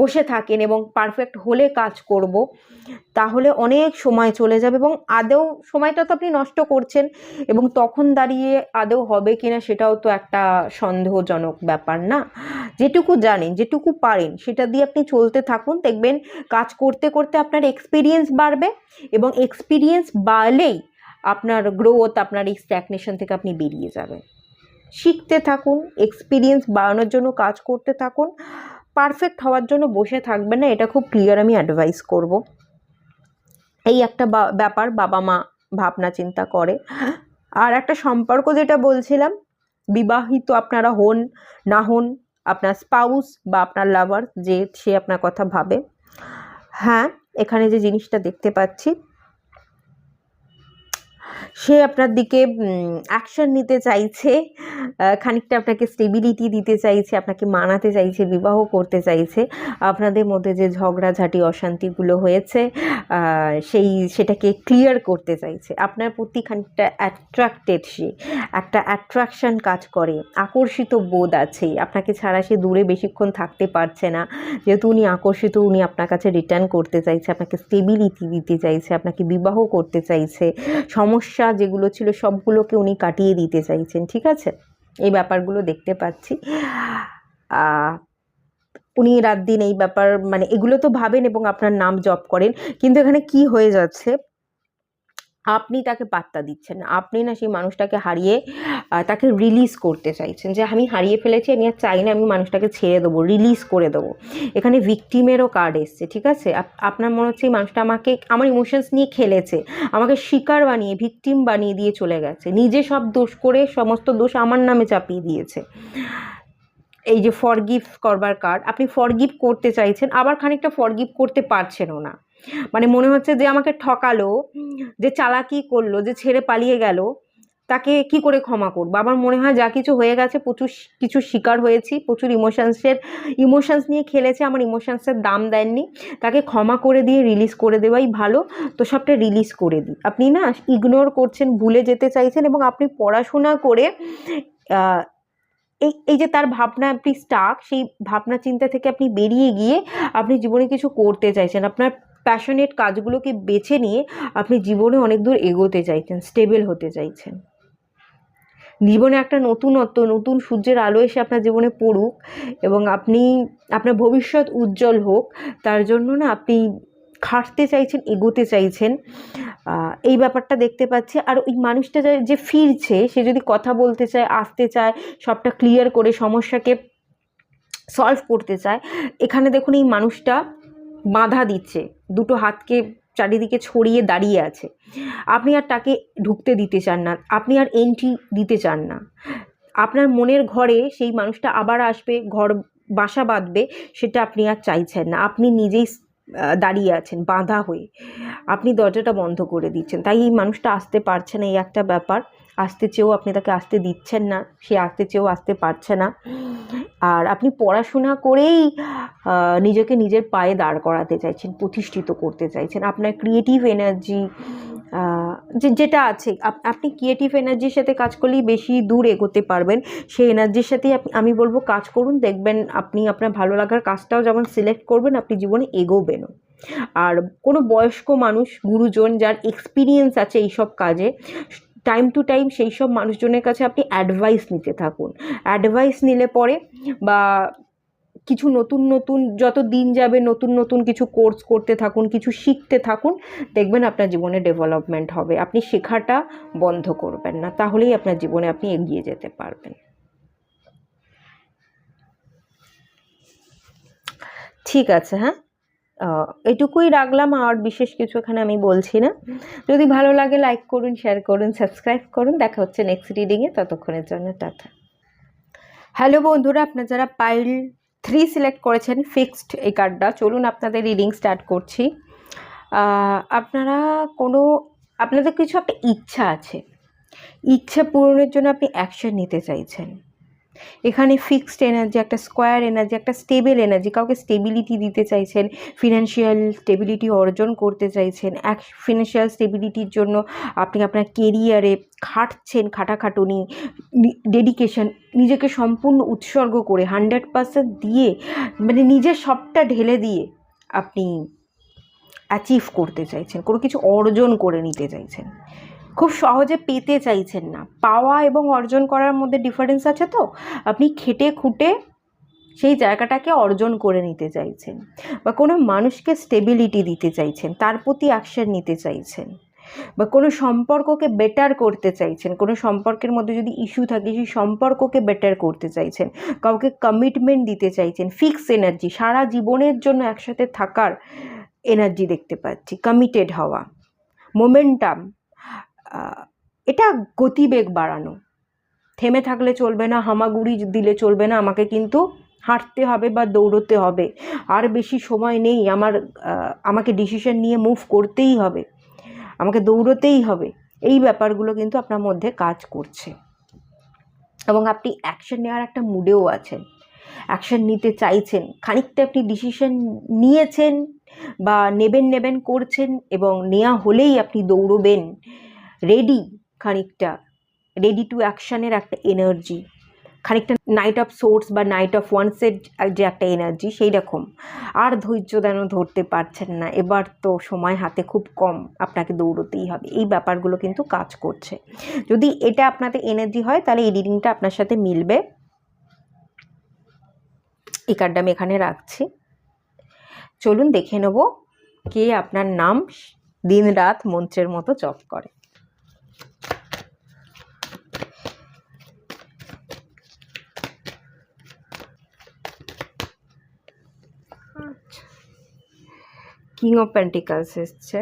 বসে থাকেন এবং পারফেক্ট হলে কাজ করব, তাহলে অনেক সময় চলে যাবে এবং আদৌ সময়টা তো আপনি নষ্ট করছেন, এবং তখন দাঁড়িয়ে আদৌ হবে কিনা সেটাও তো একটা সন্দেহজনক ব্যাপার না। যেটুকু জানেন, যেটুকু পারেন সেটা দিয়ে আপনি চলতে থাকুন, দেখবেন কাজ করতে করতে আপনার এক্সপিরিয়েন্স বাড়বে, এবং এক্সপিরিয়েন্স বাড়লেই আপনার গ্রোথ, আপনার এই স্ট্যাগনেশন থেকে আপনি বেরিয়ে যাবেন। শিখতে থাকুন, এক্সপিরিয়েন্স বাড়ানোর জন্য কাজ করতে থাকুন, পারফেক্ট হওয়ার জন্য বসে থাকবেন না, এটা খুব ক্লিয়ার আমি অ্যাডভাইস করব। এই একটা ব্যাপার বাবা মা ভাবনা চিন্তা করে। আর একটা সম্পর্ক যেটা বলছিলাম, বিবাহিত আপনারা হন না হন, আপনার স্পাউস বা আপনার লাভার যে সে আপনার কথা ভাবে, হ্যাঁ এখানে যে জিনিসটা দেখতে পাচ্ছি, সে আপনার দিকে অ্যাকশন নিতে চাইছে, খানিকটা আপনাকে স্টেবিলিটি দিতে চাইছে, আপনাকে মানাতে চাইছে, বিবাহ করতে চাইছে। আপনাদের মধ্যে যে ঝগড়াঝাটি অশান্তিগুলো হয়েছে সেটাকে ক্লিয়ার করতে চাইছে, আপনার প্রতি খানিকটা অ্যাট্রাক্টেড, সে একটা অ্যাট্রাকশন কাজ করে, আকর্ষিত বোধ আছে, আপনাকে ছাড়া সে দূরে বেশিক্ষণ থাকতে পারছে না, যেহেতু উনি আকর্ষিত, উনি আপনার কাছে রিটার্ন করতে চাইছে, আপনাকে স্টেবিলিটি দিতে চাইছে, আপনাকে বিবাহ করতে চাইছে, সমস্যা যেগুলো ছিল সবগুলোকে উনি কাটিয়ে দিতে চাইছেন, ঠিক আছে, এই ব্যাপারগুলো দেখতে পাচ্ছি। উনি রাত দিন এই ব্যাপার মানে এগুলো তো ভাবেন এবং আপনার নাম জপ করেন, কিন্তু এখানে কি হয়ে যাচ্ছে, আপনি তাকে পাত্তা দিচ্ছেন না, আপনি না সেই মানুষটাকে হারিয়ে তাকে রিলিজ করতে চাইছেন, যে আমি হারিয়ে ফেলেছি, আমি আর চাই না, আমি মানুষটাকে ছেড়ে দেবো, রিলিজ করে দেবো। এখানে ভিকটিমেরও কার্ড এসছে, ঠিক আছে, আপনার মনে হচ্ছে এই মানুষটা আমার ইমোশনস নিয়ে খেলেছে, আমাকে শিকার বানিয়ে, ভিকটিম বানিয়ে দিয়ে চলে গেছে, নিজে সব দোষ করে সমস্ত দোষ আমার নামে চাপিয়ে দিয়েছে। এই যে ফরগিভ করবার কার্ড, আপনি ফরগিভ করতে চাইছেন, আবার খানিকটা ফরগিভ করতে পারছেনও না, মানে মনে হচ্ছে যে আমাকে ঠকালো, যে চালাকি করলো, যে ছেড়ে পালিয়ে গেল, তাকে কি করে ক্ষমা করবো। আমার মনে হয় যা কিছু হয়ে গেছে, প্রচুর কিছু শিকার হয়েছি, প্রচুর ইমোশনস নিয়ে খেলেছে, আমার ইমোশনসের দাম দেননি, তাকে ক্ষমা করে দিয়ে রিলিজ করে দেওয়াই ভালো। তো সবটা রিলিজ করে দিই, আপনি না ইগনোর করছেন, ভুলে যেতে চাইছেন, এবং আপনি পড়াশোনা করে এই যে তার ভাবনা আপনি স্টাক, সেই ভাবনা চিন্তা থেকে আপনি বেরিয়ে গিয়ে আপনি জীবনে কিছু করতে চাইছেন, আপনার প্যাশনেট কাজগুলোকে বেছে নিয়ে আপনি জীবনে অনেক দূর এগোতে চাইছেন, স্টেবল হতে চাইছেন। জীবনে একটা নতুনত্ব, নতুন সূর্যের আলো এসে আপনার জীবনে পড়ুক এবং আপনার ভবিষ্যৎ উজ্জ্বল হোক, তার জন্য না আপনি খাটতে চাইছেন, এগোতে চাইছেন, এই ব্যাপারটা দেখতে পাচ্ছি। আর ওই মানুষটা যে ফিরছে, সে যদি কথা বলতে চায়, আসতে চায়, সবটা ক্লিয়ার করে সমস্যাকে সলভ করতে চায়, এখানে দেখুন এই মানুষটা বাধা দিচ্ছে, দুটো হাতকে চারিদিকে ছড়িয়ে দাঁড়িয়ে আছে। আপনি আর তাকে ঢুকতে দিতে চান না, আপনি আর এন্ট্রি দিতে চান না। আপনার মনের ঘরে সেই মানুষটা আবার আসবে, ঘর বাসা বাঁধবে, সেটা আপনি আর চাইছেন না। আপনি নিজেই দাঁড়িয়ে আছেন বাঁধা হয়ে, আপনি দরজাটা বন্ধ করে দিচ্ছেন। তাই এই মানুষটা আসতে পারছে না, এই একটা ব্যাপার। আসতে চেয়েও আপনি তাকে আসতে দিচ্ছেন না, সে আসতে চেয়েও আসতে পারছে না। আর আপনি পড়াশোনা করেই নিজেকে নিজের পায়ে দাঁড় করাতে চাইছেন, প্রতিষ্ঠিত করতে চাইছেন। আপনার ক্রিয়েটিভ এনার্জি যেটা আছে, আপনি ক্রিয়েটিভ এনার্জির সাথে কাজ করলেই বেশি দূর এগোতে পারবেন। সেই এনার্জির সাথেই আমি বলবো কাজ করুন, দেখবেন আপনি আপনার ভালো লাগার কাজটাও যেমন সিলেক্ট করবেন, আপনি জীবনে এগোবেনও। আর কোনো বয়স্ক মানুষ, গুরুজন যার এক্সপিরিয়েন্স আছে এইসব কাজে, টাইম টু টাইম সেই সব মানুষজনের কাছে আপনি অ্যাডভাইস নিতে থাকুন। অ্যাডভাইস নিলে পরে বা কিছু নতুন নতুন যত দিন যাবে নতুন নতুন কিছু কোর্স করতে থাকুন, কিছু শিখতে থাকুন, দেখবেন আপনার জীবনে ডেভেলপমেন্ট হবে। আপনি শেখাটা বন্ধ করবেন না, তাহলেই আপনার জীবনে আপনি এগিয়ে যেতে পারবেন। ঠিক আছে, হ্যাঁ, এটুকুই রাখলাম, আর বিশেষ কিছু এখানে আমি বলছি না। যদি ভালো লাগে লাইক করুন, শেয়ার করুন, সাবস্ক্রাইব করুন। দেখা হচ্ছে নেক্সট রিডিংয়ে, ততক্ষণের জন্য টাটা। হ্যালো বন্ধুরা, আপনারা যারা পাইল 3 সিলেক্ট করেছেন ফিক্সড এই কার্ডটা, চলুন আপনাদের রিডিং স্টার্ট করছি। আপনাদের কিছু একটা ইচ্ছা আছে, ইচ্ছা পূরণের জন্য আপনি অ্যাকশন নিতে চাইছেন। এখানে ফিক্সড এনার্জি, একটা স্কোয়ার এনার্জি, একটা স্টেবল এনার্জি, কাউকে স্টেবিলিটি দিতে চাইছেন, ফিনান্সিয়াল স্টেবিলিটি অর্জন করতে চাইছেন। ফিনান্সিয়াল স্টেবিলিটির জন্য আপনি আপনার কেরিয়ারে খাটছেন, খাটাখাটুনি, ডেডিকেশন, নিজেকে সম্পূর্ণ উৎসর্গ করে 100% দিয়ে, মানে নিজের সবটা ঢেলে দিয়ে আপনি অ্যাচিভ করতে চাইছেন, কোনো কিছু অর্জন করে নিতে চাইছেন। খুব সহজে পেতে চাইছেন না, পাওয়া এবং অর্জন করার মধ্যে ডিফারেন্স আছে। তো আপনি খেটে খুঁটে সেই জায়গাটাকে অর্জন করে নিতে চাইছেন, বা কোনো মানুষকে স্টেবিলিটি দিতে চাইছেন, তার প্রতি অ্যাকশন নিতে চাইছেন, বা কোনো সম্পর্ককে বেটার করতে চাইছেন। কোনো সম্পর্কের মধ্যে যদি ইস্যু থাকে, সেই সম্পর্ককে বেটার করতে চাইছেন, কাউকে কমিটমেন্ট দিতে চাইছেন। ফিক্স এনার্জি, সারা জীবনের জন্য একসাথে থাকার এনার্জি দেখতে পাচ্ছি, কমিটেড হওয়া, মোমেন্টাম, এটা গতিবেগ বাড়ানো। থেমে থাকলে চলবে না, হামাগুড়ি দিলে চলবে না, আমাকে কিন্তু হাঁটতে হবে বা দৌড়তে হবে। আর বেশি সময় নেই, আমাকে ডিসিশন নিয়ে মুভ করতেই হবে, আমাকে দৌড়তেই হবে। এই ব্যাপারগুলো কিন্তু আপনার মধ্যে কাজ করছে এবং আপনি অ্যাকশন নেওয়ার একটা মুডেও আছেন, অ্যাকশন নিতে চাইছেন। খানিকটা আপনি ডিসিশন নিয়েছেন বা নেবেন করছেন, এবং নেওয়া হলেই আপনি দৌড়বেন, রেডি, খানিকটা রেডি টু অ্যাকশানের একটা এনার্জি, খানিকটা নাইট অফ সোর্স বা নাইট অফ ওয়ান্সের যে একটা এনার্জি, সেই রকম। আর ধৈর্য যেন ধরতে পারছেন না, এবার তো সময় হাতে খুব কম, আপনাকে দৌড়তেই হবে। এই ব্যাপারগুলো কিন্তু কাজ করছে। যদি এটা আপনাদের এনার্জি হয়, তাহলে এই রিডিংটা আপনার সাথে মিলবে। এই কার্ডটা আমি এখানে রাখছি। চলুন দেখে নেব কে আপনার নাম দিন রাত মন্ত্রের মতো জপ করে। কিং অফ পেন্টিকলস এসছে,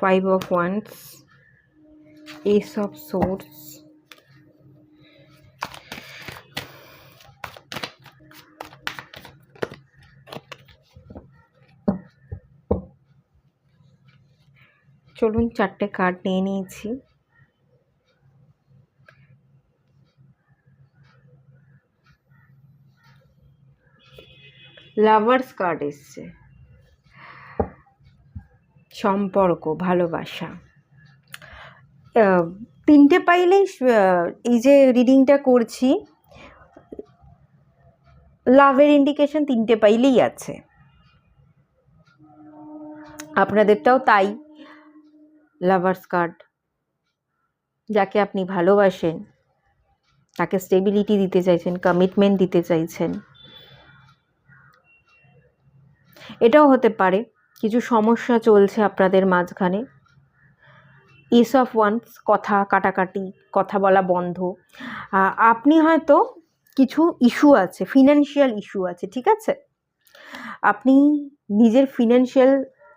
five of wands, S of swords, চলুন 4টে কার্ড নিয়ে নিয়েছি। লাভার্স কার্ড এসছে, সম্পর্ক, ভালোবাসা। 3টে পাইলেই এই যে রিডিংটা করছি, লাভের ইন্ডিকেশন 3টে পাইলেই আছে। আপনাদেরটাও তাই। লাভার্স কার্ড, যাকে আপনি ভালোবাসেন তাকে স্টেবিলিটি দিতে চাইছেন, কমিটমেন্ট দিতে চাইছেন। এটাও হতে পারে কিছু সমস্যা চলছে আপনাদের মাঝখানে, এস অফ ওয়ান্স, কথা কাটাকাটি, কথা বলা বন্ধ। আপনি হয়তো কিছু ইস্যু আছে, ফিনান্সিয়াল ইস্যু আছে, ঠিক আছে? আপনি নিজের ফিনান্সিয়াল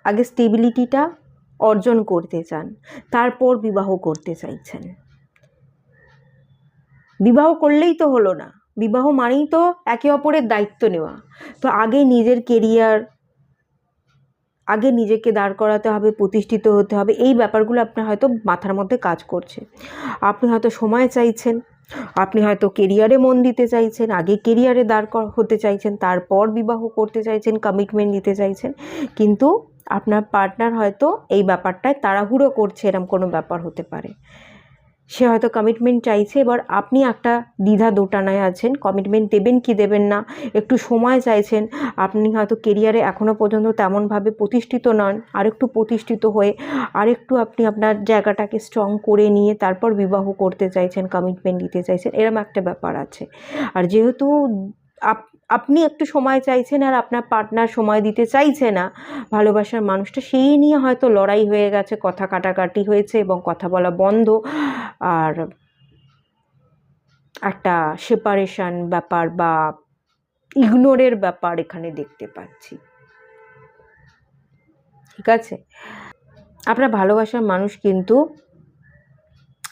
আগে স্টেবিলিটিটা অর্জন করতে চান, তারপর বিবাহ করতে চাইছেন। বিবাহ করলেই তো হলো না, বিবাহ মানেই তো একে অপরের দায়িত্ব নেওয়া। তো আগে নিজের কেরিয়ার, আগে নিজেকে দাঁড় করাতে হবে, প্রতিষ্ঠিত হতে হবে, এই ব্যাপারগুলো আপনার হয়তো মাথার মধ্যে কাজ করছে। আপনি হয়তো সময় চাইছেন, আপনি হয়তো কেরিয়ারে মন দিতে চাইছেন, আগে কেরিয়ারে দাঁড় হতে চাইছেন, তারপর বিবাহ করতে চাইছেন, কমিটমেন্ট দিতে চাইছেন। কিন্তু আপনার পার্টনার হয়তো এই ব্যাপারটায় তাড়াহুড়ো করছে, এরকম কোনো ব্যাপার হতে পারে। সে হয়তো কমিটমেন্ট চাইছে, এবার আপনি একটা দ্বিধা দোটানায় আছেন, কমিটমেন্ট দেবেন কি দেবেন না, একটু সময় চাইছেন। আপনি হয়তো কেরিয়ারে এখনও পর্যন্ত তেমনভাবে প্রতিষ্ঠিত নন, আরেকটু প্রতিষ্ঠিত হয়ে আরেকটু আপনি আপনার জায়গাটাকে স্ট্রং করে নিয়ে তারপর বিবাহ করতে চাইছেন, কমিটমেন্ট দিতে চাইছেন, এরম একটা ব্যাপার আছে। আর যেহেতু আপনি একটু সময় চাইছেন আর আপনার পার্টনার সময় দিতে চাইছে না, ভালোবাসার মানুষটা, সেই নিয়ে হয়তো লড়াই হয়ে গেছে, কথা কাটাকাটি হয়েছে এবং কথা বলা বন্ধ, আর একটা সেপারেশন ব্যাপার বা ইগনোরের ব্যাপার এখানে দেখতে পাচ্ছি, ঠিক আছে? আপনার ভালোবাসার মানুষ কিন্তু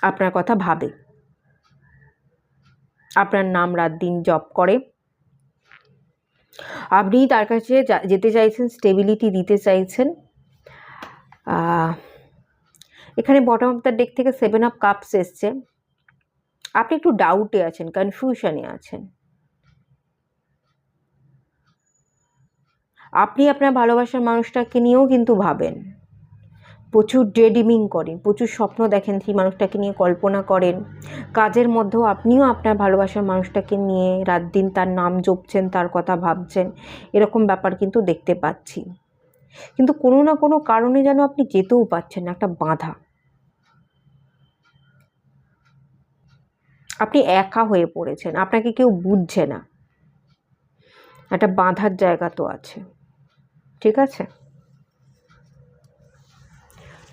আপনার কথা ভাবে, আপনার নাম রাত দিন জপ করে, আপনি তার কাছে যেতে চাইছেন, স্টেবিলিটি দিতে চাইছেন। এখানে বটম অফ দ্য ডেক থেকে 7 অফ কাপস এসছে। আপনি একটু ডাউটে আছেন, কনফিউশনে আছেন। আপনি আপনার ভালোবাসার মানুষটাকে নিয়েও কিন্তু ভাবেন, প্রচুর ডেড্রিমিং করেন, প্রচুর স্বপ্ন দেখেন, সেই মানুষটাকে নিয়ে কল্পনা করেন। কাজের মধ্যেও আপনিও আপনার ভালোবাসার মানুষটাকে নিয়ে রাত দিন তার নাম জপছেন, তার কথা ভাবছেন, এরকম ব্যাপার কিন্তু দেখতে পাচ্ছি। কিন্তু কোনো না কোনো কারণে যেন আপনি যেতেও পারছেন না, একটা বাধা। আপনি একা হয়ে পড়েছেন, আপনাকে কেউ বুঝছে না, একটা বাঁধার জায়গা তো আছে, ঠিক আছে?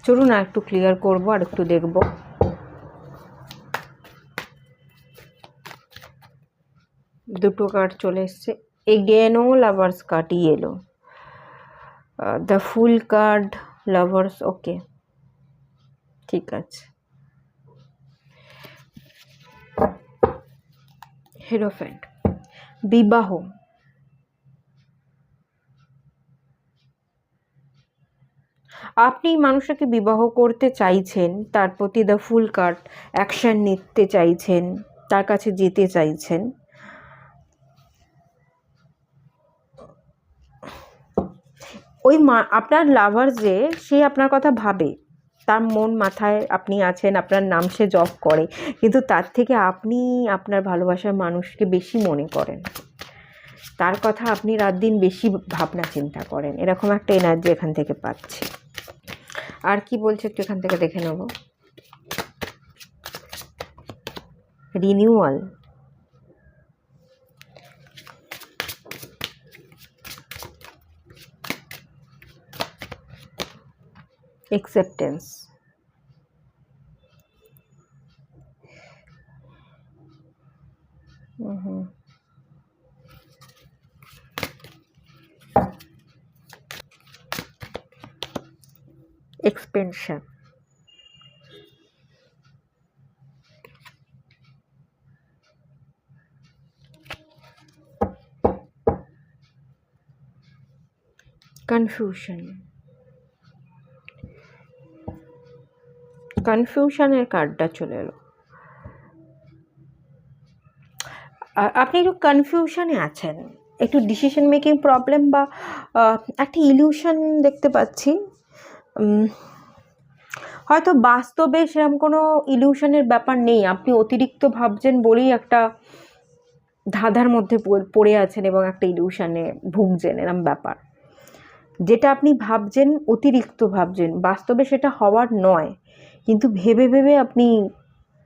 চলুন না একটু ক্লিয়ার করবো, আর একটু দেখব। দুটো কার্ড চলে এসছে, এগেনও লাভার্স কার্ডই এলো, দ্য ফুল কার্ড, লাভার্স, ওকে, ঠিক আছে। হিরোফ্যান্ট, বিবাহ, আপনি মানুষটাকে বিবাহ করতে চাইছেন, তার প্রতি দ্য ফুল কার্ড, অ্যাকশন নিতে চাইছেন, তার কাছে যেতে চাইছেন। ওই আপনার লাভার যে, সে আপনার কথা ভাবে, তার মন মাথায় আপনি আছেন, আপনার নাম সে জপ করে, কিন্তু তার থেকে আপনি আপনার ভালোবাসার মানুষকে বেশি মনে করেন, তার কথা আপনি রাত দিন বেশি ভাবনা চিন্তা করেন, এরকম একটা এনার্জি এখান থেকে পাচ্ছি। আর কি বলছে একটু এখান থেকে দেখে নেব। রিনিউয়াল, acceptance, expansion, confusion, কনফিউশনের কার্ডটা চলে এলো। আপনি একটু কনফিউশনে আছেন, একটু ডিসিশন মেকিং প্রবলেম বা একটা ইলিউশন দেখতে পাচ্ছি। হয়তো বাস্তবে সেরকম কোনো ইলিউশনের ব্যাপার নেই, আপনি অতিরিক্ত ভাবছেন বলেই একটা ধাঁধার মধ্যে পড়ে আছেন এবং একটা ইলিউশনে ভুগছেন, এরম ব্যাপার। যেটা আপনি ভাবছেন, অতিরিক্ত ভাবছেন, বাস্তবে সেটা হওয়ার নয়, কিন্তু ভেবে ভেবে আপনি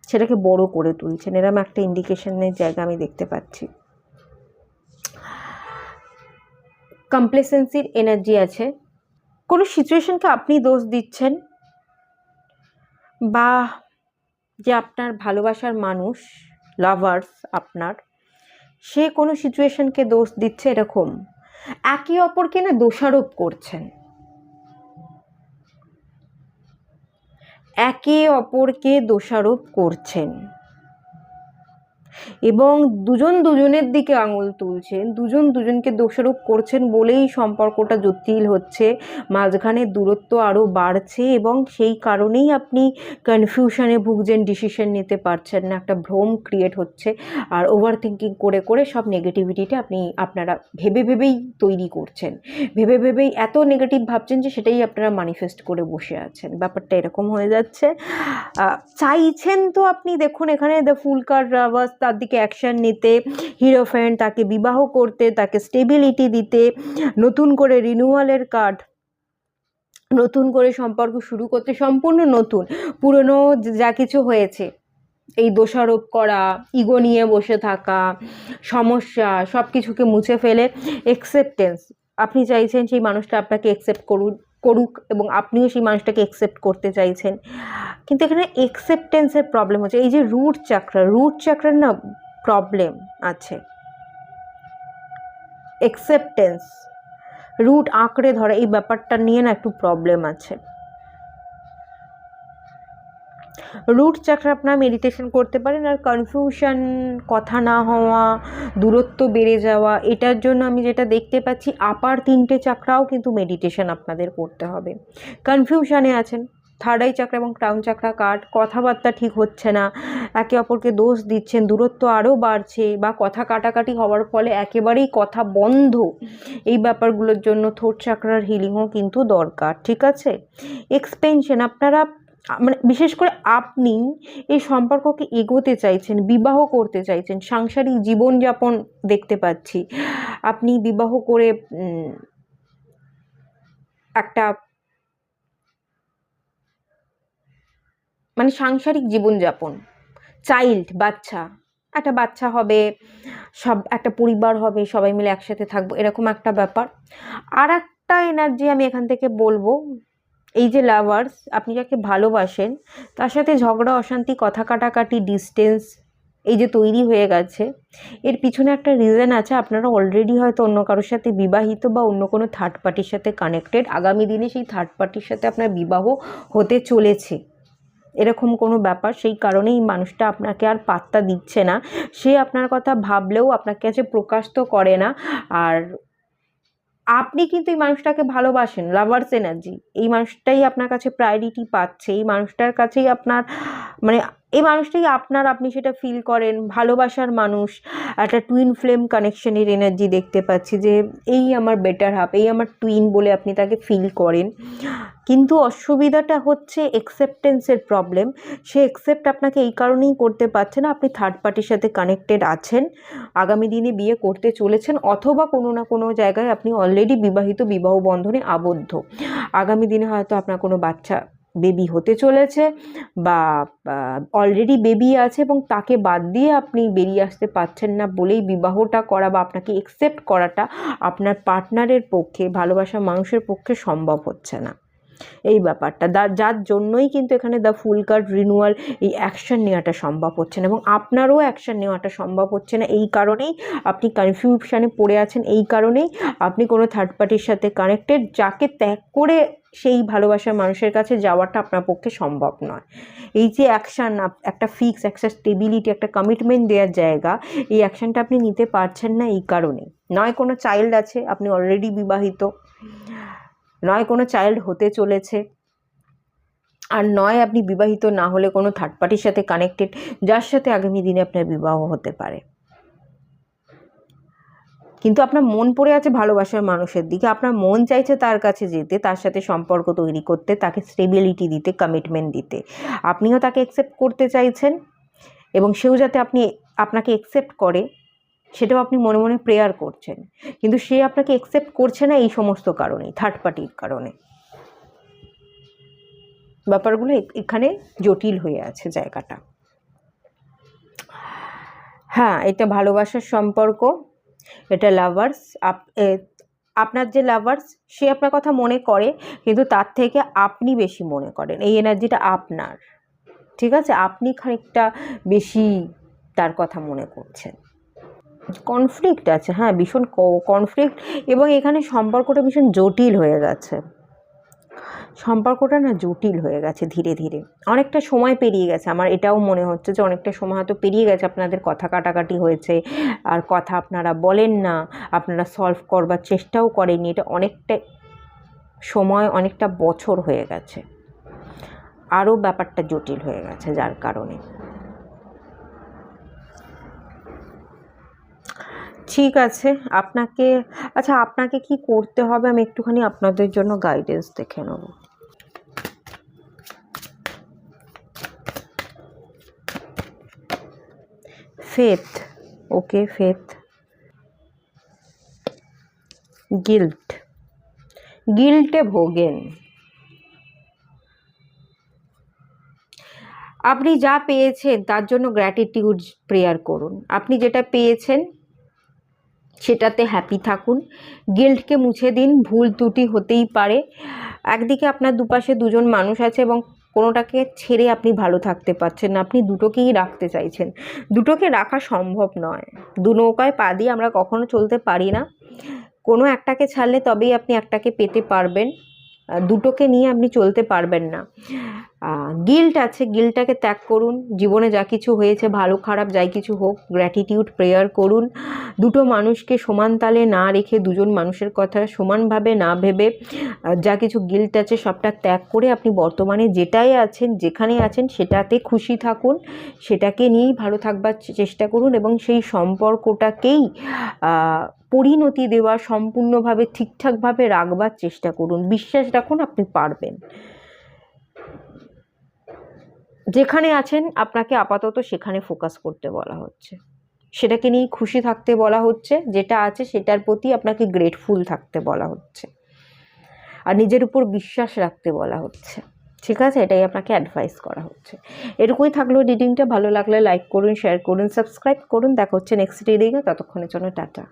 সেটাকে বড় করে তুলছেন, এরকম একটা ইন্ডিকেশনের জায়গা আমি দেখতে পাচ্ছি। কমপ্লেসেন্সির এনার্জি আছে, কোনো সিচুয়েশনকে আপনি দোষ দিচ্ছেন, বা যে আপনার ভালোবাসার মানুষ, লাভার্স আপনার, সে কোনো সিচুয়েশনকে দোষ দিচ্ছে, এরকম একে অপরকে না দোষারোপ করছেন, একে অপরকে দোষারোপ করছেন, এবং দুজন দুজনের দিকে আঙুল তুলছেন, দুজন দুজনকে দোষারোপ করছেন বলেই সম্পর্কটা জটিল হচ্ছে, মাঝখানে দূরত্ব আরও বাড়ছে, এবং সেই কারণেই আপনি কনফিউশনে ভুগছেন, ডিসিশন নিতে পারছেন না, একটা ভ্রম ক্রিয়েট হচ্ছে, আর ওভার থিঙ্কিং করে করে সব নেগেটিভিটিটা আপনারা ভেবে ভেবেই তৈরি করছেন, ভেবে ভেবেই এত নেগেটিভ ভাবছেন যে সেটাই আপনারা ম্যানিফেস্ট করে বসে আছেন। ব্যাপারটা এরকম হয়ে যাচ্ছে। চাইছেন তো আপনি, দেখুন এখানে দ্য ফুল কার্ড রাভার্স, তার দিকে অ্যাকশন নিতে, হিরোফ্যান্ট তাকে বিবাহ করতে, তাকে স্টেবিলিটি দিতে, নতুন করে রিনিউয়ালের কার্ড, নতুন করে সম্পর্ক শুরু করতে, সম্পূর্ণ নতুন, পুরনো যা কিছু হয়েছে, এই দোষারোপ করা, ইগো নিয়ে বসে থাকা, সমস্যা, সব কিছুকে মুছে ফেলে অ্যাকসেপ্টেন্স, আপনি চাইছেন সেই মানুষটা আপনাকে অ্যাকসেপ্ট করুক, এবং আপনিও সেই মানুষটাকে অ্যাকসেপ্ট করতে চাইছেন, কিন্তু এখানে অ্যাকসেপ্টেন্সের প্রবলেম হচ্ছে। এই যে রুট চাক্রার না প্রবলেম আছে, অ্যাকসেপ্টেন্স, রুট আঁকড়ে ধরা, এই ব্যাপারটা নিয়ে না একটু প্রবলেম আছে। রুট চাক্রা আপনার মেডিটেশন করতে পারেন, আর কনফিউশন, কথা না হওয়া, দূরত্ব বেড়ে যাওয়া, এটার জন্য আমি যেটা দেখতে পাচ্ছি, আপার 3টে চাক্রাও কিন্তু মেডিটেশন আপনাদের করতে হবে। কনফিউশনে আছেন, থার্ড আই চাক্রা এবং ক্রাউন চাক্রা কার্ড, কথাবার্তা ঠিক হচ্ছে না, একে অপরকে দোষ দিচ্ছেন, দূরত্ব আরও বাড়ছে, বা কথা কাটাকাটি হওয়ার ফলে একেবারেই কথা বন্ধ, এই ব্যাপারগুলোর জন্য থ্রোট চাক্রার হিলিংও কিন্তু দরকার, ঠিক আছে। এক্সপেনশন, আপনারা মানে বিশেষ করে আপনি এই সম্পর্ককে এগোতে চাইছেন, বিবাহ করতে চাইছেন, সাংসারিক জীবনযাপন দেখতে পাচ্ছি, আপনি বিবাহ করে একটা মানে সাংসারিক জীবনযাপন, চাইল্ড, একটা বাচ্চা হবে, সব একটা পরিবার হবে, সবাই মিলে একসাথে থাকবো, এরকম একটা ব্যাপার। আর একটা এনার্জি আমি এখান থেকে বলবো, এই যে লাভার্স, আপনি যাকে ভালোবাসেন তার সাথে ঝগড়া, অশান্তি, কথা কাটাকাটি, ডিস্টেন্স এই যে তৈরি হয়ে গেছে, এর পিছনে একটা রিজন আছে। আপনারা অলরেডি হয়তো অন্য কারোর সাথে বিবাহিত, বা অন্য কোনো থার্ড পার্টির সাথে কানেক্টেড, আগামী দিনে সেই থার্ড পার্টির সাথে আপনার বিবাহ হতে চলেছে, এরকম কোনো ব্যাপার। সেই কারণেই মানুষটা আপনাকে আর পাত্তা দিচ্ছে না, সে আপনার কথা ভাবলেও আপনার কাছে প্রকাশ তো করে না, আর আপনি কিন্তু এই মানুষটাকে ভালোবাসেন, লাভার্স এনার্জি, এই মানুষটাই আপনার কাছে প্রায়োরিটি পাচ্ছে, এই মানুষটার কাছেই আপনার মানে এই মানুষটাই আপনার, আপনি সেটা ফিল করেন, ভালোবাসার মানুষ, একটা টুইন ফ্লেম কানেকশনের এনার্জি দেখতে পাচ্ছি, যে এই আমার বেটার হাফ, এই আমার টুইন বলে আপনি তাকে ফিল করেন। কিন্তু অসুবিধাটা হচ্ছে অ্যাকসেপ্টেন্সের প্রবলেম, সে অ্যাকসেপ্ট আপনাকে এই কারণেই করতে পারছে না, আপনি থার্ড পার্টির সাথে কানেক্টেড আছেন, আগামী দিনে বিয়ে করতে চলেছেন, অথবা কোনো না কোনো জায়গায় আপনি অলরেডি বিবাহিত, বিবাহ বন্ধনে আবদ্ধ, আগামী দিনে হয়তো আপনার কোনো বাচ্চা, বেবি হতে চলেছে, বা অলরেডি বেবি আছে, এবং তাকে বাদ দিয়ে আপনি বেরিয়ে আসতে পারছেন না বলেই বিবাহটা করা, বা আপনাকে অ্যাকসেপ্ট করাটা আপনার পার্টনারের পক্ষে, ভালোবাসার মানুষের পক্ষে সম্ভব হচ্ছে না, এই ব্যাপারটা, যার জন্যই কিন্তু এখানে দ্য ফুল কার্ড রিনিউয়াল, এই অ্যাকশন নেওয়াটা সম্ভব হচ্ছে না, এবং আপনারও অ্যাকশন নেওয়াটা সম্ভব হচ্ছে না, এই কারণেই আপনি কনফিউশনে পড়ে আছেন, এই কারণেই আপনি কোনো থার্ড পার্টির সাথে কানেক্টেড, যাকে ত্যাগ করে সেই ভালোবাসার মানুষের কাছে যাওয়াটা আপনার পক্ষে সম্ভব নয়। এই যে অ্যাকশান, একটা ফিক্স, একটা স্টেবিলিটি, একটা কমিটমেন্ট দেওয়ার জায়গা, এই অ্যাকশানটা আপনি নিতে পারছেন না, এই কারণে নয় কোনো চাইল্ড আছে, আপনি অলরেডি বিবাহিত, নয় কোনো চাইল্ড হতে চলেছে, আর নয় আপনি বিবাহিত না হলে কোনো থার্ড পার্টির সাথে কানেক্টেড, যার সাথে আগামী দিনে আপনার বিবাহ হতে পারে, কিন্তু আপনার মন পড়ে আছে ভালোবাসার মানুষের দিকে, আপনার মন চাইছে তার কাছে যেতে, তার সাথে সম্পর্ক তৈরি করতে, তাকে স্টেবিলিটি দিতে, কমিটমেন্ট দিতে, আপনিও তাকে অ্যাকসেপ্ট করতে চাইছেন, এবং সেও যাতে আপনাকে অ্যাকসেপ্ট করে সেটাও আপনি মনে মনে প্রেয়ার করছেন, কিন্তু সে আপনাকে অ্যাকসেপ্ট করছে না এই সমস্ত কারণেই, থার্ড পার্টির কারণে। ব্যাপারগুলো এখানে জটিল হয়ে আছে জায়গাটা। হ্যাঁ, এটা ভালোবাসার সম্পর্ক, এটা লাভার্স। আপনার যে লাভার্স সে আপনার কথা মনে করে, কিন্তু তার থেকে আপনি বেশি মনে করেন, এই এনার্জিটা আপনার, ঠিক আছে? আপনি খানিকটা বেশি তার কথা মনে করছেন। কনফ্লিক্ট আছে, হ্যাঁ, ভীষণ কনফ্লিক্ট, এবং এখানে সম্পর্কটা ভীষণ জটিল হয়ে গেছে। সম্পর্কটা না জটিল হয়ে গেছে ধীরে ধীরে, অনেকটা সময় পেরিয়ে গেছে। আমার এটাও মনে হচ্ছে যে অনেকটা সময় হয়তো পেরিয়ে গেছে, আপনাদের কথা কাটাকাটি হয়েছে, আর কথা আপনারা বলেন না, আপনারা সলভ করবার চেষ্টাও করেননি। এটা অনেকটা সময়, অনেকটা বছর হয়ে গেছে, আরও ব্যাপারটা জটিল হয়ে গেছে, যার কারণে। ঠিক আছে, আপনাকে কি করতে হবে আমি একটুখানি আপনাদের জন্য গাইডেন্স দেখে নেব। ফেথ, ওকে, ফেথ, গিল্টে ভোগেন। আপনি যা পেয়েছেন তার জন্য গ্র্যাটিটিউড প্রেয়ার করুন। আপনি যেটা পেয়েছেন সেটাতে হ্যাপি থাকুন, গিল্টকে মুছে দিন। ভুল ত্রুটি হতেই পারে, একদিকে আপনার দুপাশে দুজন মানুষ আছে এবং কোনোটাকে ছেড়ে আপনি ভালো থাকতে পারছেন না, আপনি দুটোকেই রাখতে চাইছেন। দুটোকে রাখা সম্ভব নয়, দু নৌকায় পা দিয়ে আমরা কখনো চলতে পারি না, কোনো একটাকে ছাড়লে তবেই আপনি একটাকে পেতে পারবেন, দুটোকে নিয়ে আপনি চলতে পারবেন না। গিল্ট আছে, গিল্টটাকে ত্যাগ করুন। জীবনে যা কিছু হয়েছে, ভালো খারাপ যাই কিছু হোক, গ্র্যাটিটিউড প্রেয়ার করুন। দুটো মানুষকে সমান তালে না রেখে, দুজন মানুষের কথা সমানভাবে না ভেবে, যা কিছু গিল্ট আছে সবটা ত্যাগ করে আপনি বর্তমানে যেটাই আছেন, যেখানে আছেন সেটাতে খুশি থাকুন, সেটাকে নিয়েই ভালো থাকবার চেষ্টা করুন, এবং সেই সম্পর্কটাকেই পরিণতি দেওয়া, সম্পূর্ণভাবে ঠিকঠাকভাবে রাখবার চেষ্টা করুন। বিশ্বাস রাখুন আপনি পারবেন। যেখানে আছেন আপনাকে আপাতত সেখানে ফোকাস করতে বলা হচ্ছে, সেটাকে নিয়ে খুশি থাকতে বলা হচ্ছে, যেটা আছে সেটার প্রতি আপনাকে গ্রেটফুল থাকতে বলা হচ্ছে, আর নিজের উপর বিশ্বাস রাখতে বলা হচ্ছে, ঠিক আছে? এটাই আপনাকে অ্যাডভাইস করা হচ্ছে। এটুকুই থাকলো রিডিংটা। ভালো লাগলে লাইক করুন, শেয়ার করুন, সাবস্ক্রাইব করুন। দেখা হচ্ছে নেক্সট রিডিংয়ে, ততক্ষণের জন্য টাটা।